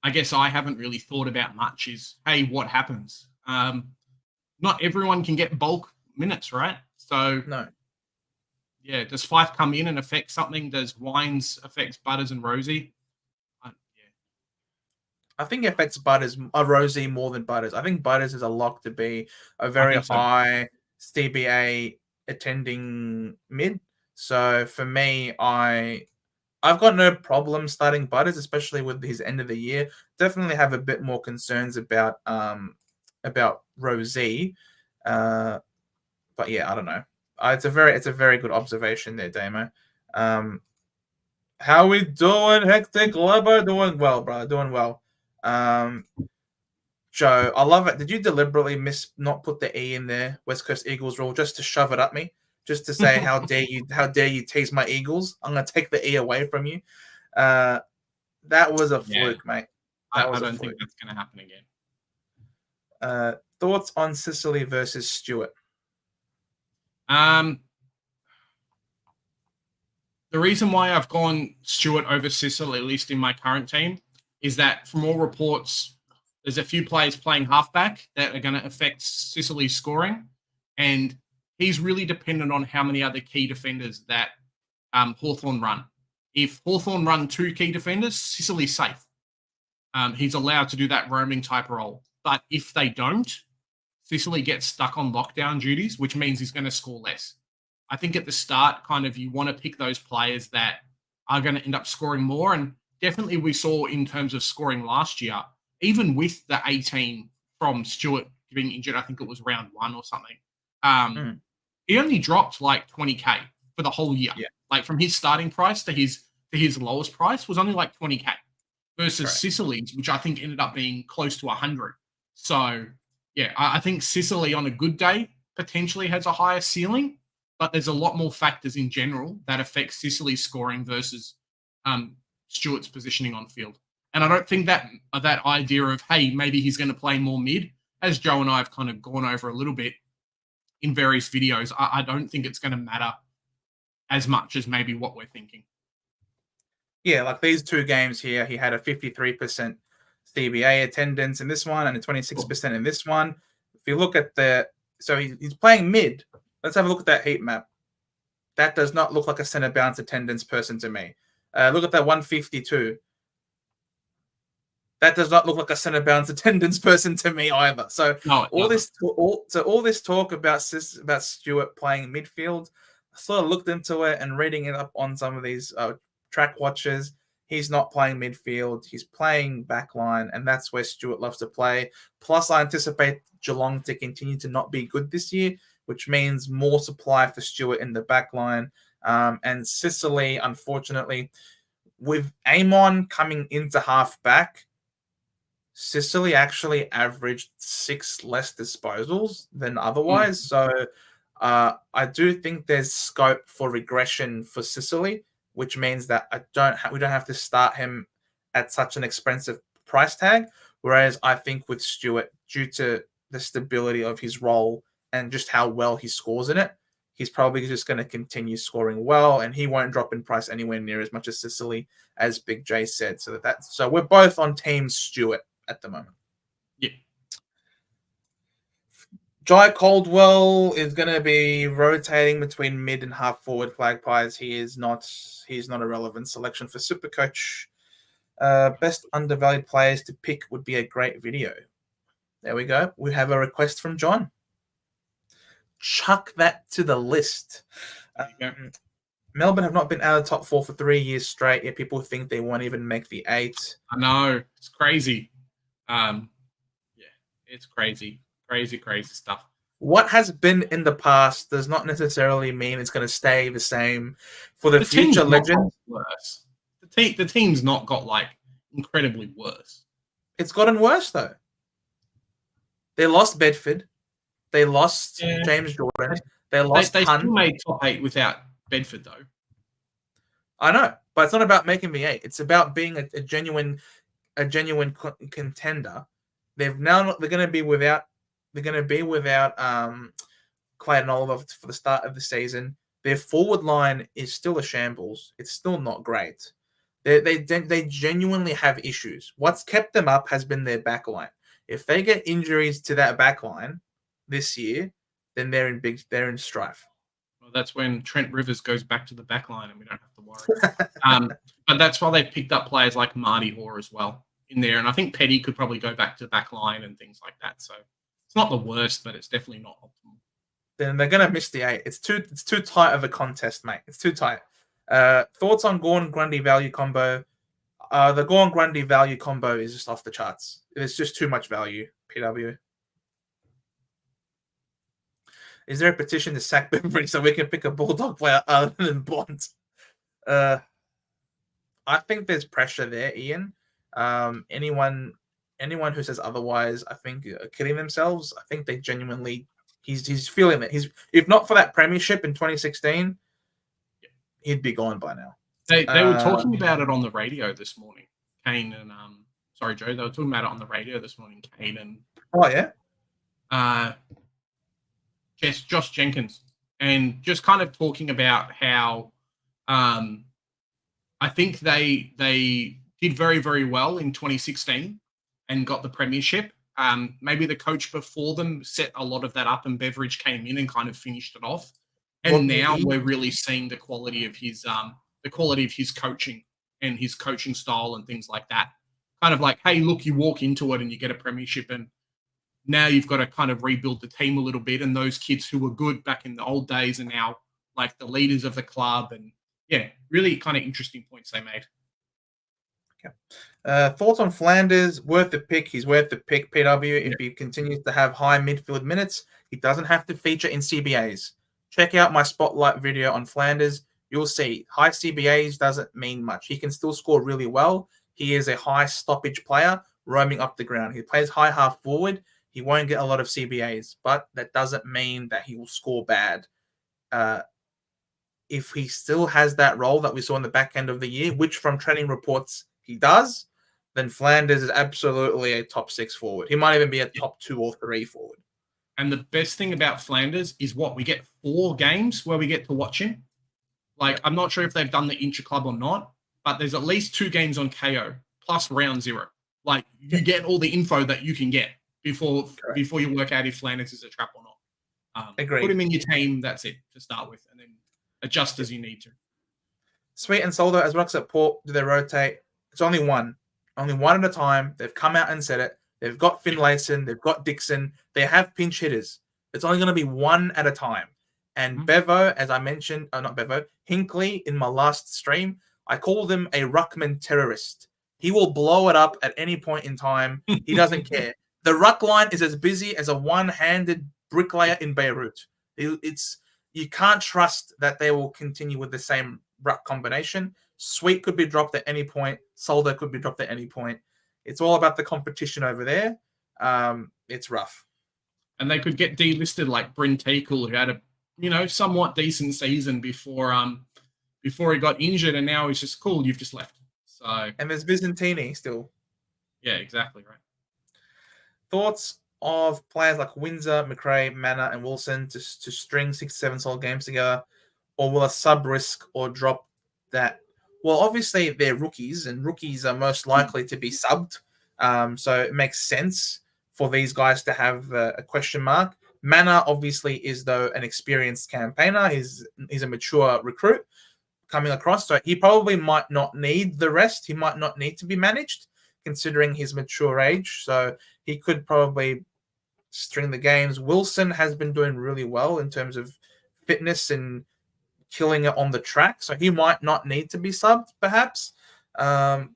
I guess I haven't really thought about much is, hey, what happens? Not everyone can get bulk minutes, right? So no. Yeah, does Fyfe come in and affect something? Does Wines affect Butters and Rosie? I think it affects Rosie more than Butters. I think Butters is a lock to be a I very think so. high CBA attending mid. So for me, I've got no problem starting Butters, especially with his end of the year. Definitely have a bit more concerns about Rosie. But yeah, I don't know. It's a very good observation there, Damo. How we doing, Hectic Lover? Doing well, bro. Doing well. Joe, I love it. Did you deliberately not put the E in there, West Coast Eagles rule, just to shove it at me? Just to say, how dare you tease my Eagles? I'm gonna take the E away from you. That was a fluke, mate. I don't think that's gonna happen again. Thoughts on Sicily versus Stewart? The reason why I've gone Stewart over Sicily, at least in my current team, is that from all reports, there's a few players playing halfback that are going to affect Sicily's scoring, and he's really dependent on how many other key defenders that Hawthorn run. If Hawthorn run 2 key defenders, Sicily's safe. He's allowed to do that roaming type role. But if they don't, Sicily gets stuck on lockdown duties, which means he's going to score less. I think at the start, kind of, you want to pick those players that are going to end up scoring more. And definitely we saw in terms of scoring last year, even with the 18 from Stewart being injured, I think it was round 1 or something. He only dropped like 20K for the whole year. Yeah. Like from his starting price to his lowest price was only like 20K versus Sicily's, which I think ended up being close to 100. So yeah, I think Sicily on a good day potentially has a higher ceiling, but there's a lot more factors in general that affect Sicily's scoring versus Stewart's positioning on field. And I don't think that idea of, hey, maybe he's going to play more mid, as Joe and I have kind of gone over a little bit in various videos, I don't think it's going to matter as much as maybe what we're thinking. Yeah, like these 2 games here, he had a 53% CBA attendance in this one and a 26% in this one. If you look at he's playing mid. Let's have a look at that heat map. That does not look like a center bounce attendance person to me. Look at that 152. That does not look like a center bounce attendance person to me either. So all this talk about Stewart playing midfield, I sort of looked into it and reading it up on some of these track watches. He's not playing midfield. He's playing backline, and that's where Stewart loves to play. Plus, I anticipate Geelong to continue to not be good this year, which means more supply for Stewart in the backline. And Sicily, unfortunately, with Amon coming into halfback, Sicily actually averaged 6 less disposals than otherwise. So I do think there's scope for regression for Sicily, which means that we don't have to start him at such an expensive price tag. Whereas I think with Stewart, due to the stability of his role and just how well he scores in it, he's probably just going to continue scoring well, and he won't drop in price anywhere near as much as Sicily, as Big J said. So we're both on Team Stewart at the moment. Yeah. Jai Caldwell is going to be rotating between mid and half forward flag pies. He's not a relevant selection for Supercoach. Best undervalued players to pick would be a great video. There we go. We have a request from John. Chuck that to the list. Melbourne have not been out of the top 4 for 3 years straight, yet people think they won't even make the 8. I know. It's crazy. Yeah, it's crazy. Crazy stuff. What has been in the past does not necessarily mean it's going to stay the same for the future legends. Worse. The team's not got like incredibly worse. It's gotten worse though. They lost Bedford. They lost James Jordan. They lost They Hunt. still made top 8 without Bedford though. I know, but it's not about making the 8. It's about being a genuine contender. They're going to be without Clayton Oliver for the start of the season. Their forward line is still a shambles. It's still not great. They genuinely have issues. What's kept them up has been their backline. If they get injuries to that backline this year, then they're in strife. Well, that's when Trent Rivers goes back to the backline and we don't have to worry. But that's why they've picked up players like Marty Hoare as well. in there. And I think Petty could probably go back to backline and things like that. So it's not the worst, but it's definitely not optimal. Then they're going to miss the 8. It's too tight of a contest, mate. It's too tight. Thoughts on Gordon Grundy value combo? The Gordon Grundy value combo is just off the charts. It's just too much value, PW. Is there a petition to sack Beveridge so we can pick a Bulldog player other than Bond? I think there's pressure there, Ian. Anyone who says otherwise, I think are kidding themselves. I think they genuinely, he's feeling it. If not for that premiership in 2016, he'd be gone by now. They were talking about it on the radio this morning. Kane and sorry, Joe. They were talking about it on the radio this morning. Kane and yes, Josh Jenkins, and just kind of talking about how I think they did very, very well in 2016 and got the premiership. Maybe the coach before them set a lot of that up, and Beveridge came in and kind of finished it off. And now we're really seeing the quality of his coaching and his coaching style and things like that. Kind of like, hey, look, you walk into it and you get a premiership, and now you've got to kind of rebuild the team a little bit. And those kids who were good back in the old days are now like the leaders of the club. And yeah, really kind of interesting points they made. Okay. Thoughts on Flanders? Worth the pick. He's worth the pick, PW. If he continues to have high midfield minutes, he doesn't have to feature in CBAs. Check out my spotlight video on Flanders. You'll see high CBAs doesn't mean much. He can still score really well. He is a high stoppage player roaming up the ground. He plays high half forward. He won't get a lot of CBAs, but that doesn't mean that he will score bad. If he still has that role that we saw in the back end of the year, which from training reports he does, then Flanders is absolutely a top 6 forward. He might even be a top 2 or 3 forward. And the best thing about Flanders is we get 4 games where we get to watch him. Like, I'm not sure if they've done the intra-club or not, but there's at least 2 games on KO plus round 0. Like, you get all the info that you can get before you work out if Flanders is a trap or not. Agreed. Put him in your team, that's it, to start with, and then adjust as you need to. Sweet and Soldo, as rucks at Port, do they rotate? It's only one at a time. They've come out and said it. They've got Finlayson, they've got Dixon. They have pinch hitters. It's only going to be one at a time. And Bevo, as I mentioned, not Bevo, Hinkley in my last stream, I called him a ruckman terrorist. He will blow it up at any point in time. He doesn't care. The ruck line is as busy as a one-handed bricklayer in Beirut. You can't trust that they will continue with the same ruck combination. Sweet could be dropped at any point. Soldo could be dropped at any point. It's all about the competition over there. It's rough. And they could get delisted like Bryn Teakle, who had a somewhat decent season before he got injured, and now he's just cool. You've just left. So and there's Byzantini still. Yeah, exactly right. Thoughts of players like Windsor, McRae, Manor, and Wilson to string 6-7 solid games together, or will a sub risk or drop that? Well, obviously they're rookies, and rookies are most likely to be subbed. So it makes sense for these guys to have a question mark. Manor obviously is, though, an experienced campaigner. He's a mature recruit coming across, so he probably might not need the rest. He might not need to be managed, considering his mature age. So he could probably string the games. Wilson has been doing really well in terms of fitness and killing it on the track, so he might not need to be subbed, perhaps. But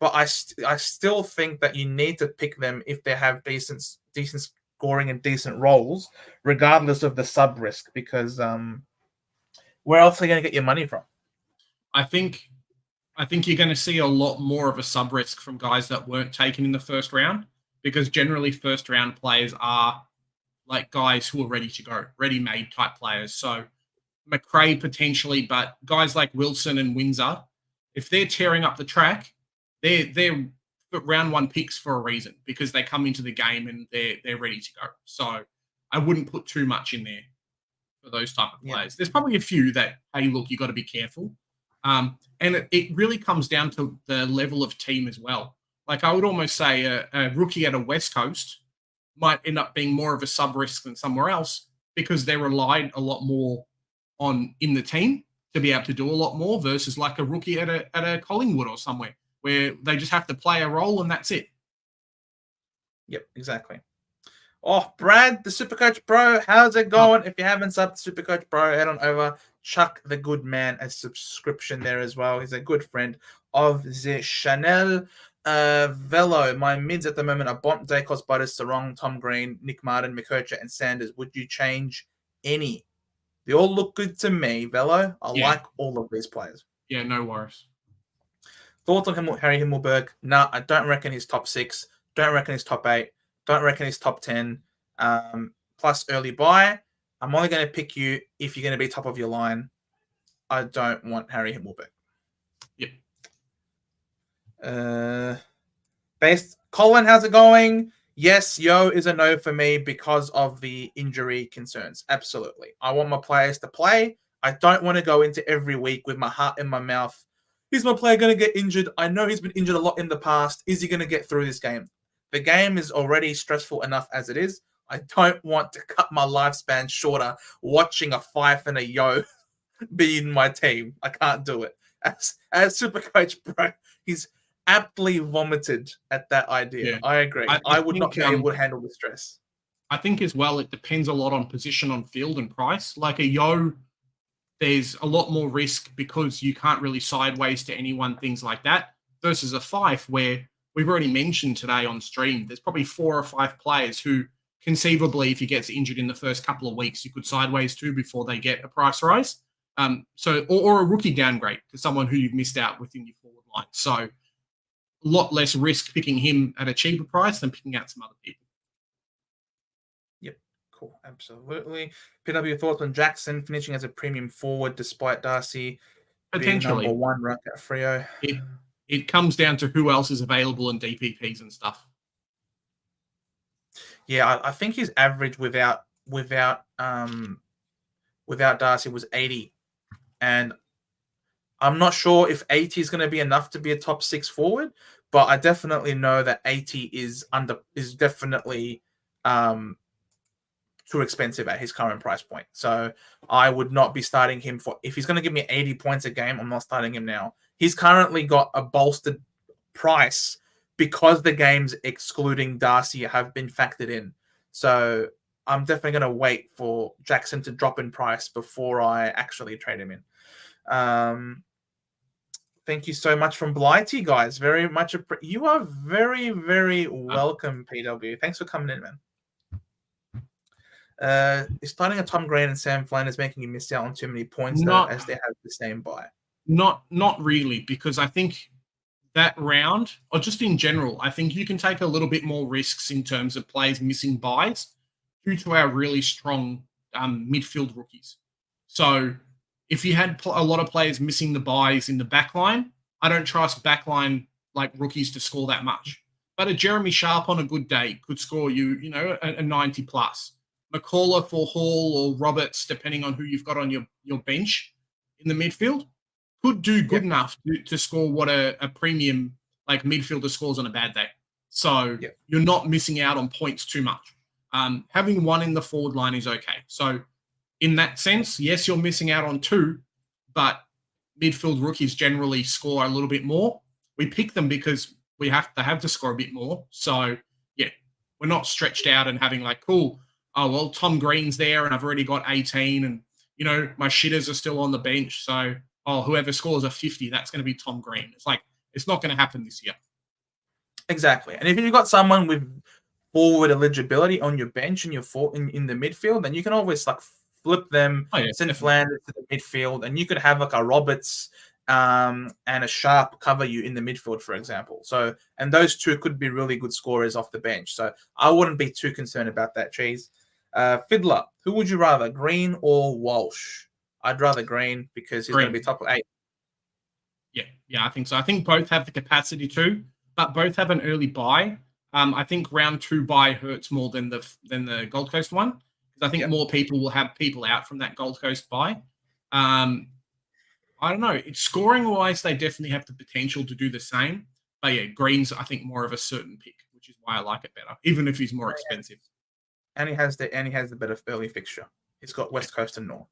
I still think that you need to pick them if they have decent scoring and decent roles, regardless of the sub risk, because where else are you going to get your money from? I think you're going to see a lot more of a sub risk from guys that weren't taken in the first round, because generally first round players are like guys who are ready to go, ready-made type players. So McRae potentially, but guys like Wilson and Windsor, if they're tearing up the track, they're round 1 picks for a reason, because they come into the game and they're ready to go. So I wouldn't put too much in there for those type of players. There's probably a few that, hey, look, you got to be careful. And it really comes down to the level of team as well. Like I would almost say a rookie at a West Coast might end up being more of a sub risk than somewhere else, because they relied a lot more in the team to be able to do a lot more, versus like a rookie at a Collingwood or somewhere where they just have to play a role and that's it. Yep, exactly. Oh, Brad, the Supercoach Bro, how's it going? If you haven't subbed Supercoach Bro, head on over. Chuck the good man a subscription there as well. He's a good friend of the Chanel. Velo, my mids at the moment are Bont, Daicos, Butters, Sarong, Tom Green, Nick Martin, Mikocha, and Sanders. Would you change any? They all look good to me, Velo. I like all of these players. Yeah, no worries. Thoughts on Harry Himmelberg? Nah, I don't reckon he's top 6. Don't reckon he's top 8. Don't reckon he's top 10. Plus early buy. I'm only going to pick you if you're going to be top of your line. I don't want Harry Himmelberg. Yep. Based Colin, how's it going? Yes, Yo is a no for me because of the injury concerns. Absolutely. I want my players to play. I don't want to go into every week with my heart in my mouth. Is my player going to get injured? I know he's been injured a lot in the past. Is he going to get through this game? The game is already stressful enough as it is. I don't want to cut my lifespan shorter watching a Fyfe and a Yo be in my team. I can't do it. As Supercoach Bro, he's aptly vomited at that idea. Yeah. I agree. I would not be able to handle the stress. I think as well, it depends a lot on position on field and price. Like a Yo, there's a lot more risk because you can't really sideways to anyone, things like that, versus a Fyfe where we've already mentioned today on stream, there's probably 4 or 5 players who conceivably, if he gets injured in the first couple of weeks, you could sideways to before they get a price rise. Or a rookie downgrade to someone who you've missed out within your forward line. So a lot less risk picking him at a cheaper price than picking out some other people. Yep, cool, absolutely. PW, thoughts on Jackson finishing as a premium forward despite Darcy potentially being number 1 ruck at Freo? It comes down to who else is available in DPPs and stuff. Yeah, I think his average without Darcy was 80. And I'm not sure if 80 is going to be enough to be a top 6 forward, but I definitely know that 80 is definitely too expensive at his current price point. So I would not be starting him if he's going to give me 80 points a game, I'm not starting him now. He's currently got a bolstered price because the games excluding Darcy have been factored in. So I'm definitely going to wait for Jackson to drop in price before I actually trade him in. Thank you so much from Blighty, guys. Very much. You are very, very welcome, PW. Thanks for coming in, man. Is starting a Tom Green and Sam Flanders making you miss out on too many points as they have the same buy? Not really, because I think that round, or just in general, I think you can take a little bit more risks in terms of players missing buys due to our really strong midfield rookies. So if you had a lot of players missing the buys in the backline, I don't trust backline like rookies to score that much. But a Jeremy Sharp on a good day could score you, a 90 plus. McCullough for Hall or Roberts, depending on who you've got on your bench in the midfield, could do good enough to score what a premium like midfielder scores on a bad day. So you're not missing out on points too much. Having 1 in the forward line is okay. So in that sense, yes, you're missing out on 2, but midfield rookies generally score a little bit more. We pick them because they have to score a bit more. So yeah, we're not stretched out and having like, cool, oh, well, Tom Green's there and I've already got 18 and, my shitters are still on the bench. So, whoever scores a 50, that's going to be Tom Green. It's like, it's not going to happen this year. Exactly. And if you've got someone with forward eligibility on your bench and in the midfield, then you can always like flip them, send Flanders to the midfield, and you could have like a Roberts and a Sharp cover you in the midfield, for example. So, and those 2 could be really good scorers off the bench. So I wouldn't be too concerned about that, Cheese. Fiddler, who would you rather, Green or Walsh? I'd rather Green because he's going to be top 8. Yeah, I think so. I think both have the capacity to, but both have an early buy. I think round 2 buy hurts more than the Gold Coast one, because I think more people will have people out from that Gold Coast buy. I don't know. Scoring-wise, they definitely have the potential to do the same. But yeah, Green's, I think, more of a certain pick, which is why I like it better, even if he's more expensive. And he has the better early fixture. He's got West Coast and North.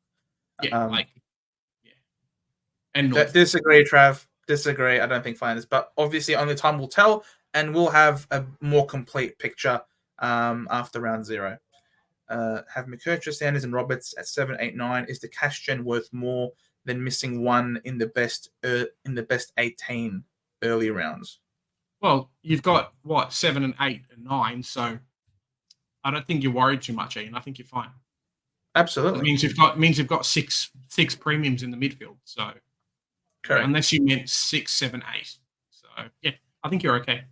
And North. Disagree, Trav. disagree. I don't think Flanders, but obviously only time will tell, and we'll have a more complete picture after round 0. Have McKercher, Sanders, and Roberts at 7, 8, 9. Is the cash gen worth more than missing one in the best 18 early rounds? Well, you've got what 7 and 8 and 9, so I don't think you're worried too much, Ian. I think you're fine. Absolutely. It means you've got six premiums in the midfield. So correct. Unless you meant 6, 7, 8. So yeah, I think you're okay.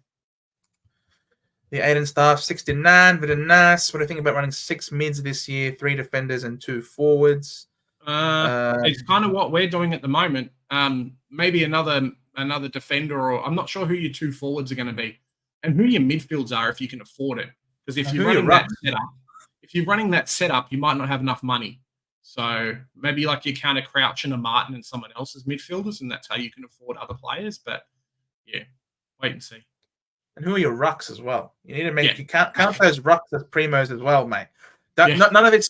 The Aiden staff 69. Very nice. What do you think about running 6 mids this year, 3 defenders and 2 forwards? It's kind of what we're doing at the moment. Maybe another defender, or I'm not sure who your 2 forwards are going to be, and who your midfields are if you can afford it. Because if you're running that setup, you might not have enough money. So maybe like you counter Crouch and a Martin and someone else's midfielders, and that's how you can afford other players. But yeah, wait and see. And who are your rucks as well? You need to make you count those rucks as primos as well, mate. None of it's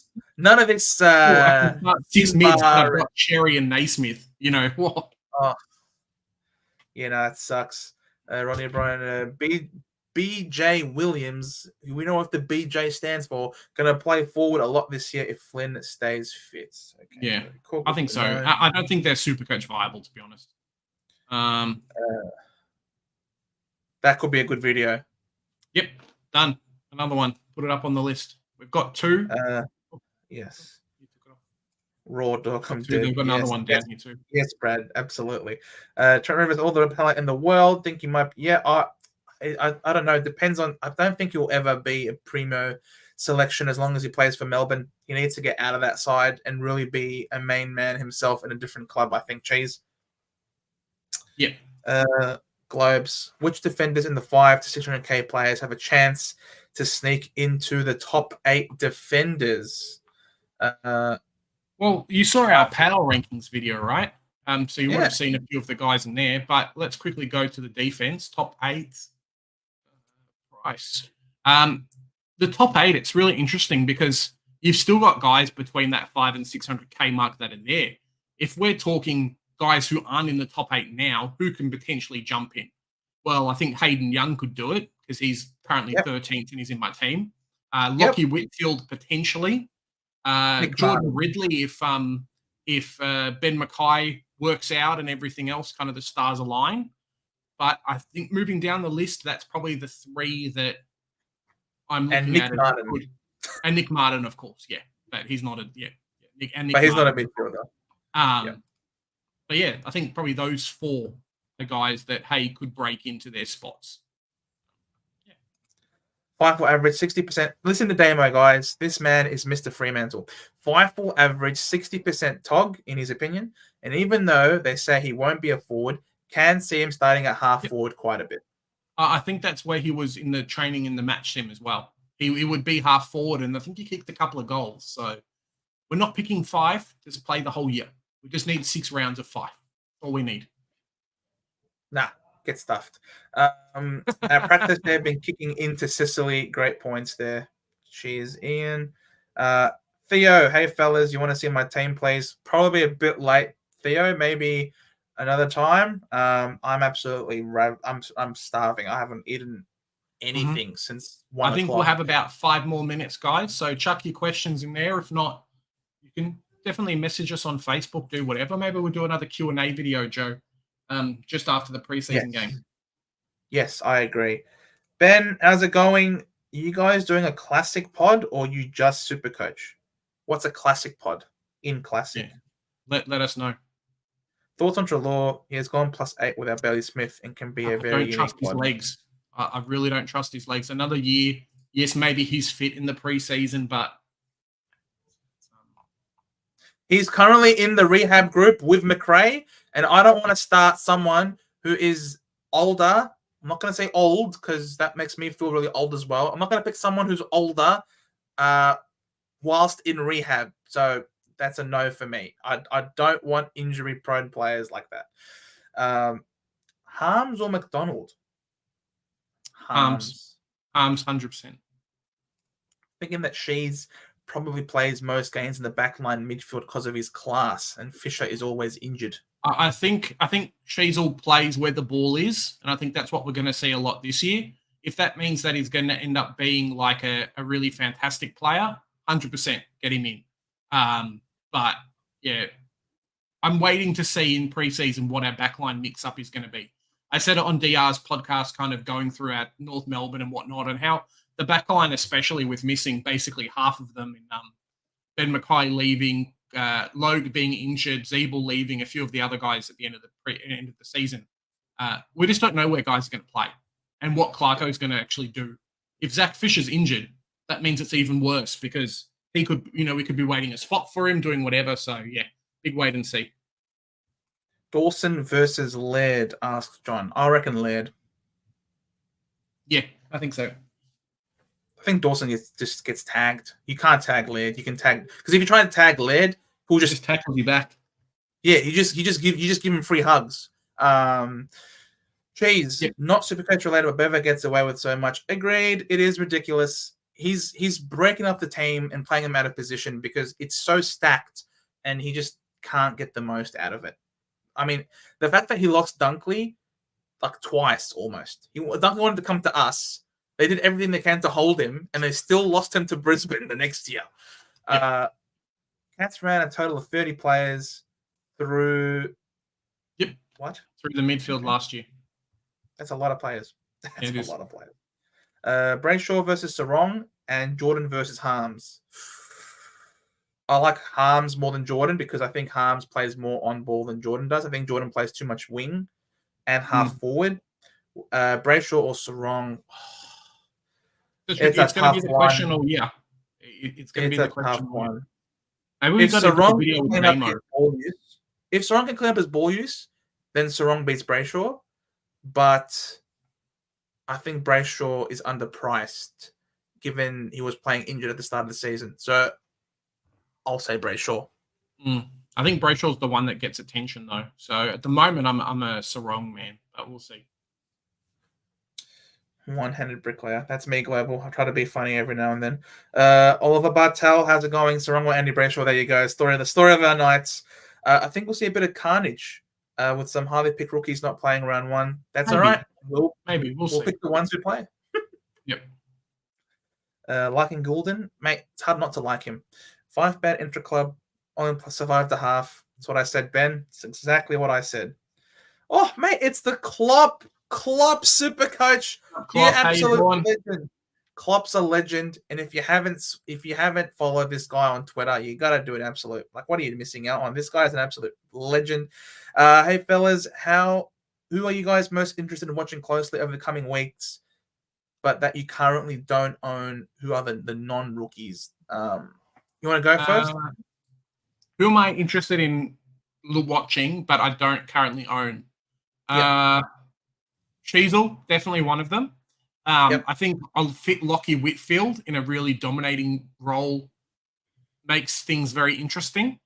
6 mids. I've got Cherry and Naismith. You know what? Oh, that sucks. Ronnie O'Brien, BJ Williams, who we know what the BJ stands for, going to play forward a lot this year if Flynn stays fit. Okay, yeah, cool. I think so. I don't think they're Supercoach viable, to be honest. That could be a good video. Yep, done. Another one. Put it up on the list. We've got 2. Yes. Raw.com. They've got another one down here too. Yes, Brad. Absolutely. Trent Rivers, all the repellent in the world. Think you might. Yeah, I don't know. It depends on. I don't think you'll ever be a primo selection as long as he plays for Melbourne. He needs to get out of that side and really be a main man himself in a different club. I think. Cheese. Yeah. Globes. Which defenders in the 5 to 600k players have a chance to sneak into the top 8 defenders? Well, you saw our power rankings video, right? So you would have seen a few of the guys in there. But let's quickly go to the defense. Top 8. Price. The top 8, it's really interesting because you've still got guys between that 5 and 600k mark that are there. If we're talking guys who aren't in the top 8 now, who can potentially jump in? Well, I think Hayden Young could do it because he's currently 13th and he's in my team. Lachie Whitfield potentially. Jordan Ridley if Ben Mackay works out and everything else, kind of the stars align. But I think moving down the list, that's probably the 3 that I'm looking at. And Nick Martin, of course, but he's not he's not a midfielder. But yeah, I think probably those 4 are guys that could break into their spots. Fyfe will average 60%. Listen to Damo, guys. This man is Mr. Fremantle. Fyfe will average 60% TOG, in his opinion. And even though they say he won't be a forward, can see him starting at half forward quite a bit. I think that's where he was in the training in the match sim as well. He would be half forward, and I think he kicked a couple of goals. So we're not picking Fyfe to play the whole year. We just need 6 rounds of Fyfe. That's all we need. Nah. Get stuffed. Our practice, they've been kicking into Sicily. Great points there. Cheers, Ian. Theo, hey fellas, you want to see my team plays? Probably a bit late, Theo. Maybe another time. I'm absolutely I'm starving. I haven't eaten anything since 1 o'clock. I think we'll have about 5 more minutes, guys. So chuck your questions in there. If not, you can definitely message us on Facebook. Do whatever. Maybe we'll do another Q&A video, Joe. Just after the preseason game. Yes, I agree. Ben, how's it going? Are you guys doing a classic pod or you just Supercoach? What's a classic pod in classic? Yeah. Let us know. Thoughts on Trelaw? He has gone +8 without Bailey Smith and can be a very unique trust pod. His legs. I really don't trust his legs. Another year. Yes, maybe he's fit in the preseason, but he's currently in the rehab group with McRae, and I don't want to start someone who is older. I'm not going to say old because that makes me feel really old as well. I'm not going to pick someone who's older whilst in rehab. So that's a no for me. I don't want injury-prone players like that. Harms or McDonald? Harms 100%. Thinking that she's probably plays most games in the backline midfield because of his class, and Fisher is always injured. I think Sheasel plays where the ball is, and I think that's what we're going to see a lot this year. If that means that he's going to end up being like a really fantastic player, 100% get him in. But yeah, I'm waiting to see in preseason what our backline mix-up is going to be. I said it on DR's podcast, kind of going through our North Melbourne and whatnot, and how the backline, especially with missing basically half of them in Ben Mackay leaving, Logue being injured, Zeeble leaving, a few of the other guys at the end of the season. We just don't know where guys are going to play and what Clarko's going to actually do. If Zach Fisher's injured, that means it's even worse because he could, we could be waiting a spot for him, doing whatever. So yeah, big wait and see. Dawson versus Laird, asks John. I reckon Laird. Yeah, I think so. I think Dawson just gets tagged. You can't tag Laird. You can tag because if you try to tag Laird, he'll just tackle you back. Yeah, you just give him free hugs. Cheese, yep. Not Supercoach related, but Bever gets away with so much. Agreed. It is ridiculous. He's breaking up the team and playing him out of position because it's so stacked, and he just can't get the most out of it. I mean, the fact that he lost Dunkley like twice almost. Dunkley wanted to come to us. They did everything they can to hold him, and they still lost him to Brisbane the next year. Yep. Cats ran a total of 30 players through. Yep. What? Through the midfield last year. That's a lot of players. That's a lot of players. Brayshaw versus Sarong and Jordan versus Harms. I like Harms more than Jordan because I think Harms plays more on ball than Jordan does. I think Jordan plays too much wing and half forward. Brayshaw or Sarong. It's going to be the question, or yeah, it's going to be the question. One. Maybe if Sarong can clean up his ball use, then Sarong beats Brayshaw. But I think Brayshaw is underpriced, given he was playing injured at the start of the season. So I'll say Brayshaw. I think Brayshaw's the one that gets attention, though. So at the moment, I'm a Sarong man, but we'll see. One-handed bricklayer. That's me, Global. I try to be funny every now and then. Oliver Bartel, how's it going? Sarong or Andy Brayshaw? There you go. The story of our nights. I think we'll see a bit of carnage with some highly picked rookies not playing round one. That's all right. We'll see. Pick the ones who play. Yep. Liking Goulden, mate. It's hard not to like him. 5-bet intra-club, only survived a half. That's what I said, Ben. It's exactly what I said. Oh, mate, it's the Klopp Supercoach. You're absolute legend. Klopp's a legend, and if you haven't followed this guy on Twitter, you gotta do an absolute. Like, what are you missing out on? This guy is an absolute legend. Hey fellas, who are you guys most interested in watching closely over the coming weeks, but that you currently don't own? Who are the non-rookies? You want to go first? Who am I interested in watching, but I don't currently own? Sheasel, definitely one of them. I think I'll fit Lachie Whitfield in a really dominating role. Makes things very interesting.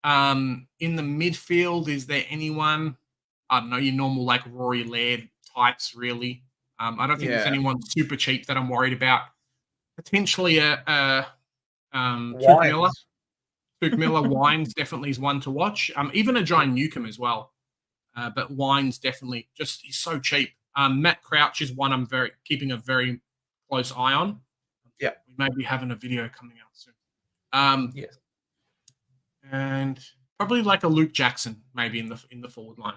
In the midfield, is there anyone? I don't know, your normal like Rory Laird types, really. I don't think there's anyone super cheap that I'm worried about. Potentially Tuke Miller. Wines definitely is one to watch. Even a Giant Newcomb as well. But Wines definitely he's so cheap. Matt Crouch is one I'm keeping a very close eye on. Yeah. We may be having a video coming out soon. Yes. And probably like a Luke Jackson, maybe in the forward line.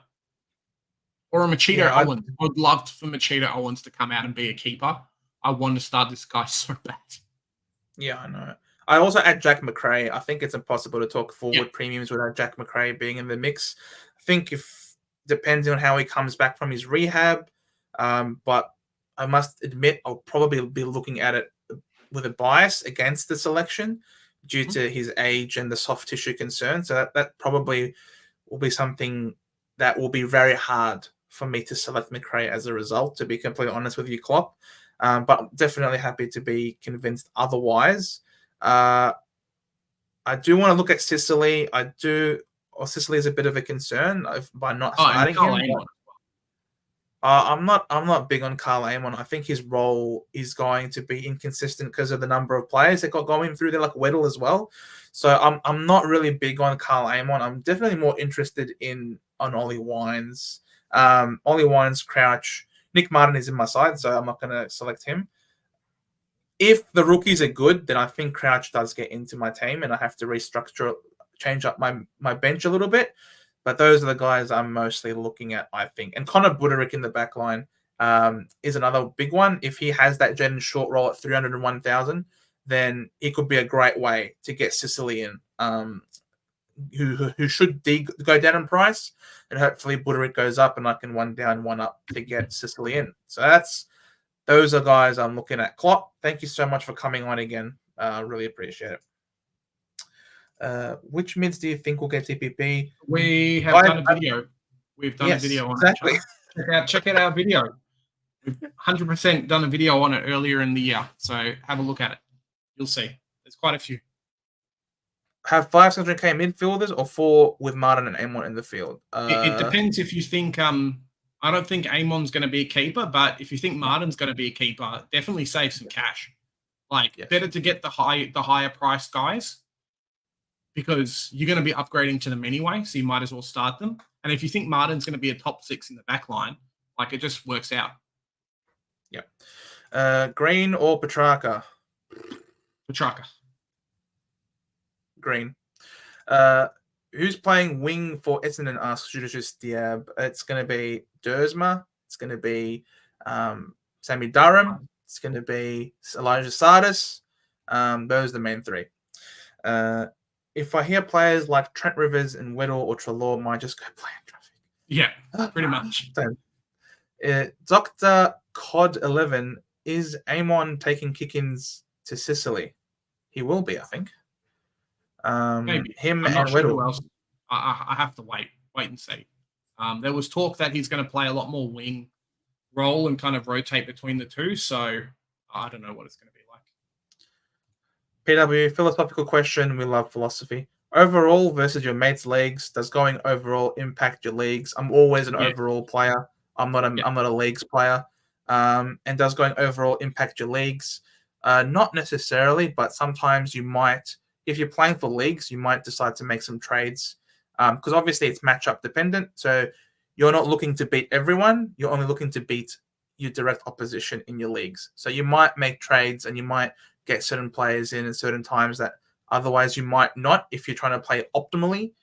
Or a Machida Owens. I'd love for Machida Owens to come out and be a keeper. I want to start this guy so bad. Yeah, I know. I also add Jack McRae. I think it's impossible to talk forward premiums without Jack McRae being in the mix. I think depending on how he comes back from his rehab, but I must admit I'll probably be looking at it with a bias against the selection due to his age and the soft tissue concern. So that probably will be something that will be very hard for me to select McRae as a result, to be completely honest with you, Klopp. But I'm definitely happy to be convinced otherwise. I do want to look at Sicily. Sicily is a bit of a concern by not starting him. I'm not big on Carl Amon. I think his role is going to be inconsistent because of the number of players that got going through there, like Weddle as well. So I'm not really big on Carl Amon. I'm definitely more interested on Ollie Wines. Ollie Wines, Crouch, Nick Martin is in my side, so I'm not going to select him. If the rookies are good, then I think Crouch does get into my team, and I have to restructure, change up my bench a little bit. But those are the guys I'm mostly looking at, I think. And Connor Buderick in the back line is another big one. If he has that Jayden short roll at 301,000, then it could be a great way to get Sicily in, who should go down in price. And hopefully Buderick goes up and I can one down, one up to get Sicily in. So those are guys I'm looking at. Klopp, thank you so much for coming on again. Really appreciate it. Which mids do you think will get TPP? We have done a video. We've done a video on exactly. it. Check out our video. We've 100% done a video on it earlier in the year. So have a look at it. You'll see. There's quite a few. Have 500k midfielders or 4 with Martin and Amon in the field? It depends if you think I don't think Amon's going to be a keeper, but if you think Martin's going to be a keeper, definitely save some cash. Better to get the higher priced guys because you're going to be upgrading to them anyway, so you might as well start them. And if you think Martin's going to be a top 6 in the back line, it just works out. Yep. Green or Petrarca? Petrarca. Green. Who's playing wing for Essendon? Asks Judicious Diab. It's going to be Dersma. It's going to be Sammy Durham. It's going to be Elijah Sardis. Those are the main 3. If I hear players like Trent Rivers and Weddle or Treloar, might just go play in traffic. Yeah, pretty much. Dr. Cod 11, is Amon taking kick-ins to Sicily? He will be, I think. Maybe him I'm and not sure Weddle. who else. I have to wait and see. There was talk that he's going to play a lot more wing role and kind of rotate between the two. So I don't know what it's going to be like. PW, philosophical question. We love philosophy. Overall versus your mates' leagues. Does going overall impact your leagues? I'm always an overall player. I'm not a leagues player. And does going overall impact your leagues? Not necessarily, but sometimes you might. If you're playing for leagues, you might decide to make some trades because obviously it's matchup dependent. So you're not looking to beat everyone. You're only looking to beat your direct opposition in your leagues. So you might make trades and you might get certain players in at certain times that otherwise you might not if you're trying to play optimally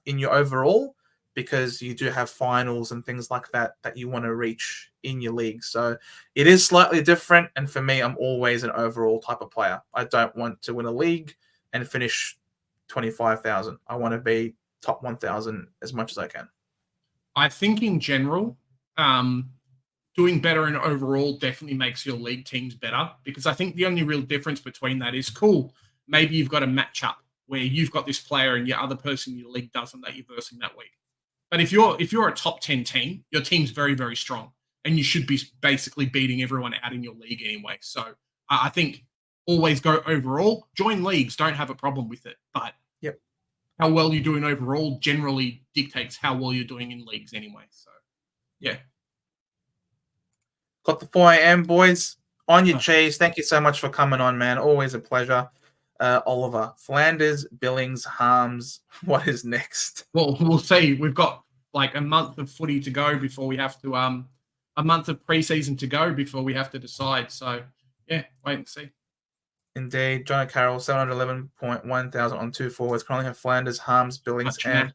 in your overall because you do have finals and things like that you want to reach in your league. So it is slightly different. And for me, I'm always an overall type of player. I don't want to win a league and finish 25,000. I want to be top 1,000 as much as I can. I think in general, doing better in overall definitely makes your league teams better because I think the only real difference between that is cool. Maybe you've got a matchup where you've got this player and your other person in your league doesn't that you're versing that week. But if you're a top 10 team, your team's very, very strong and you should be basically beating everyone out in your league anyway. So I think always go overall. Join leagues, don't have a problem with it. But how well you're doing overall generally dictates how well you're doing in leagues anyway. So, yeah. Got the 4 a.m. boys on your cheese. Thank you so much for coming on, man. Always a pleasure. Oliver, Flanders, Billings, Harms. What is next? Well, we'll see. We've got a month of footy to go before we have to a month of preseason to go before we have to decide. So, yeah, wait and see. Indeed. John O'Carroll, 711.1 thousand on 2 forwards. Currently have Flanders, Harms, Billings, and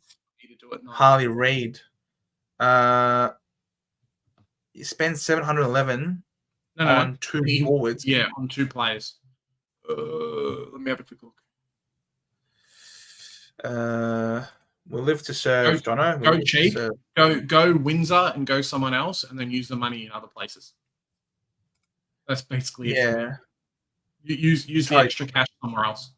Harley Reid. You spend 711 on 2 forwards. Yeah, on 2 players. Let me have a quick look. We'll live to serve, Jono. Go cheap. Go Windsor and go someone else, and then use the money in other places. That's basically it. Yeah. Use the extra cash somewhere else.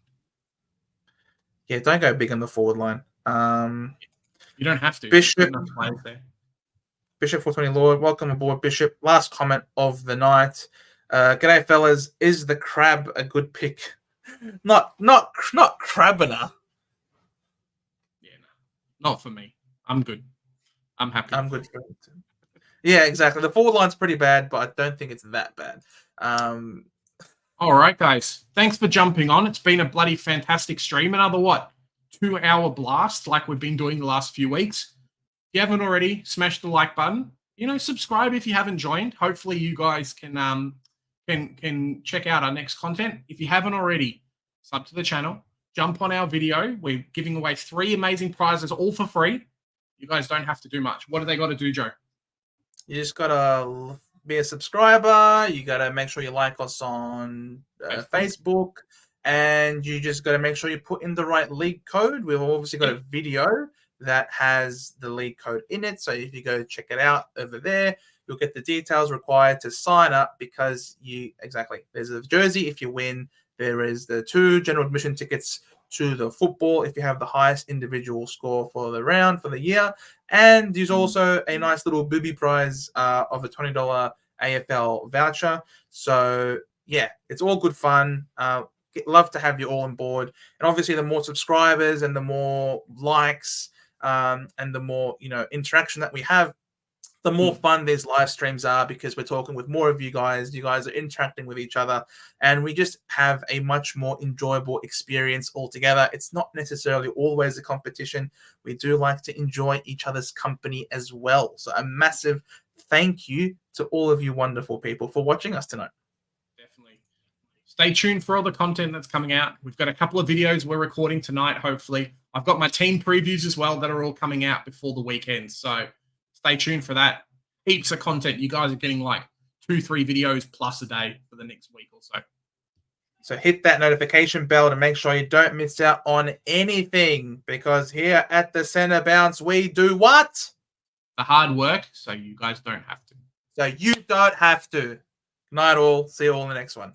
Yeah, don't go big on the forward line. You don't have to. Bishop. There. Bishop 420 Lord, welcome aboard, Bishop. Last comment of the night. G'day, fellas. Is the crab a good pick? Not Crabiner. Yeah, no. Not for me. I'm good. I'm happy. I'm good for it. Yeah, exactly. The forward line's pretty bad, but I don't think it's that bad. All right, guys. Thanks for jumping on. It's been a bloody fantastic stream. Another, 2-hour blast like we've been doing the last few weeks. If you haven't already, smash the like button. Subscribe if you haven't joined. Hopefully you guys can check out our next content. If you haven't already, sub to the channel. Jump on our video. We're giving away 3 amazing prizes, all for free. You guys don't have to do much. What do they got to do, Joe? You just got to be a subscriber. You got to make sure you like us on Facebook. And you just got to make sure you put in the right league code. We've obviously got a video that has the league code in it. So if you go check it out over there, you'll get the details required to sign up because there's a jersey if you win. There is the 2 general admission tickets to the football if you have the highest individual score for the round for the year. And there's also a nice little booby prize of a $20 AFL voucher. So yeah, it's all good fun. Love to have you all on board. And obviously the more subscribers and the more likes and the more interaction that we have, the more fun these live streams are because we're talking with more of you guys. You guys are interacting with each other, and we just have a much more enjoyable experience altogether. It's not necessarily always a competition. We do like to enjoy each other's company as well. So a massive thank you to all of you wonderful people for watching us tonight. Definitely. Stay tuned for all the content that's coming out. We've got a couple of videos we're recording tonight, hopefully. I've got my team previews as well that are all coming out before the weekend. So stay tuned for that. Heaps of content. You guys are getting like 2-3 videos plus a day for the next week or so. So hit that notification bell to make sure you don't miss out on anything, because here at the Centre Bounce, we do what? The hard work, so you guys don't have to. So you don't have to. Good night all. See you all in the next one.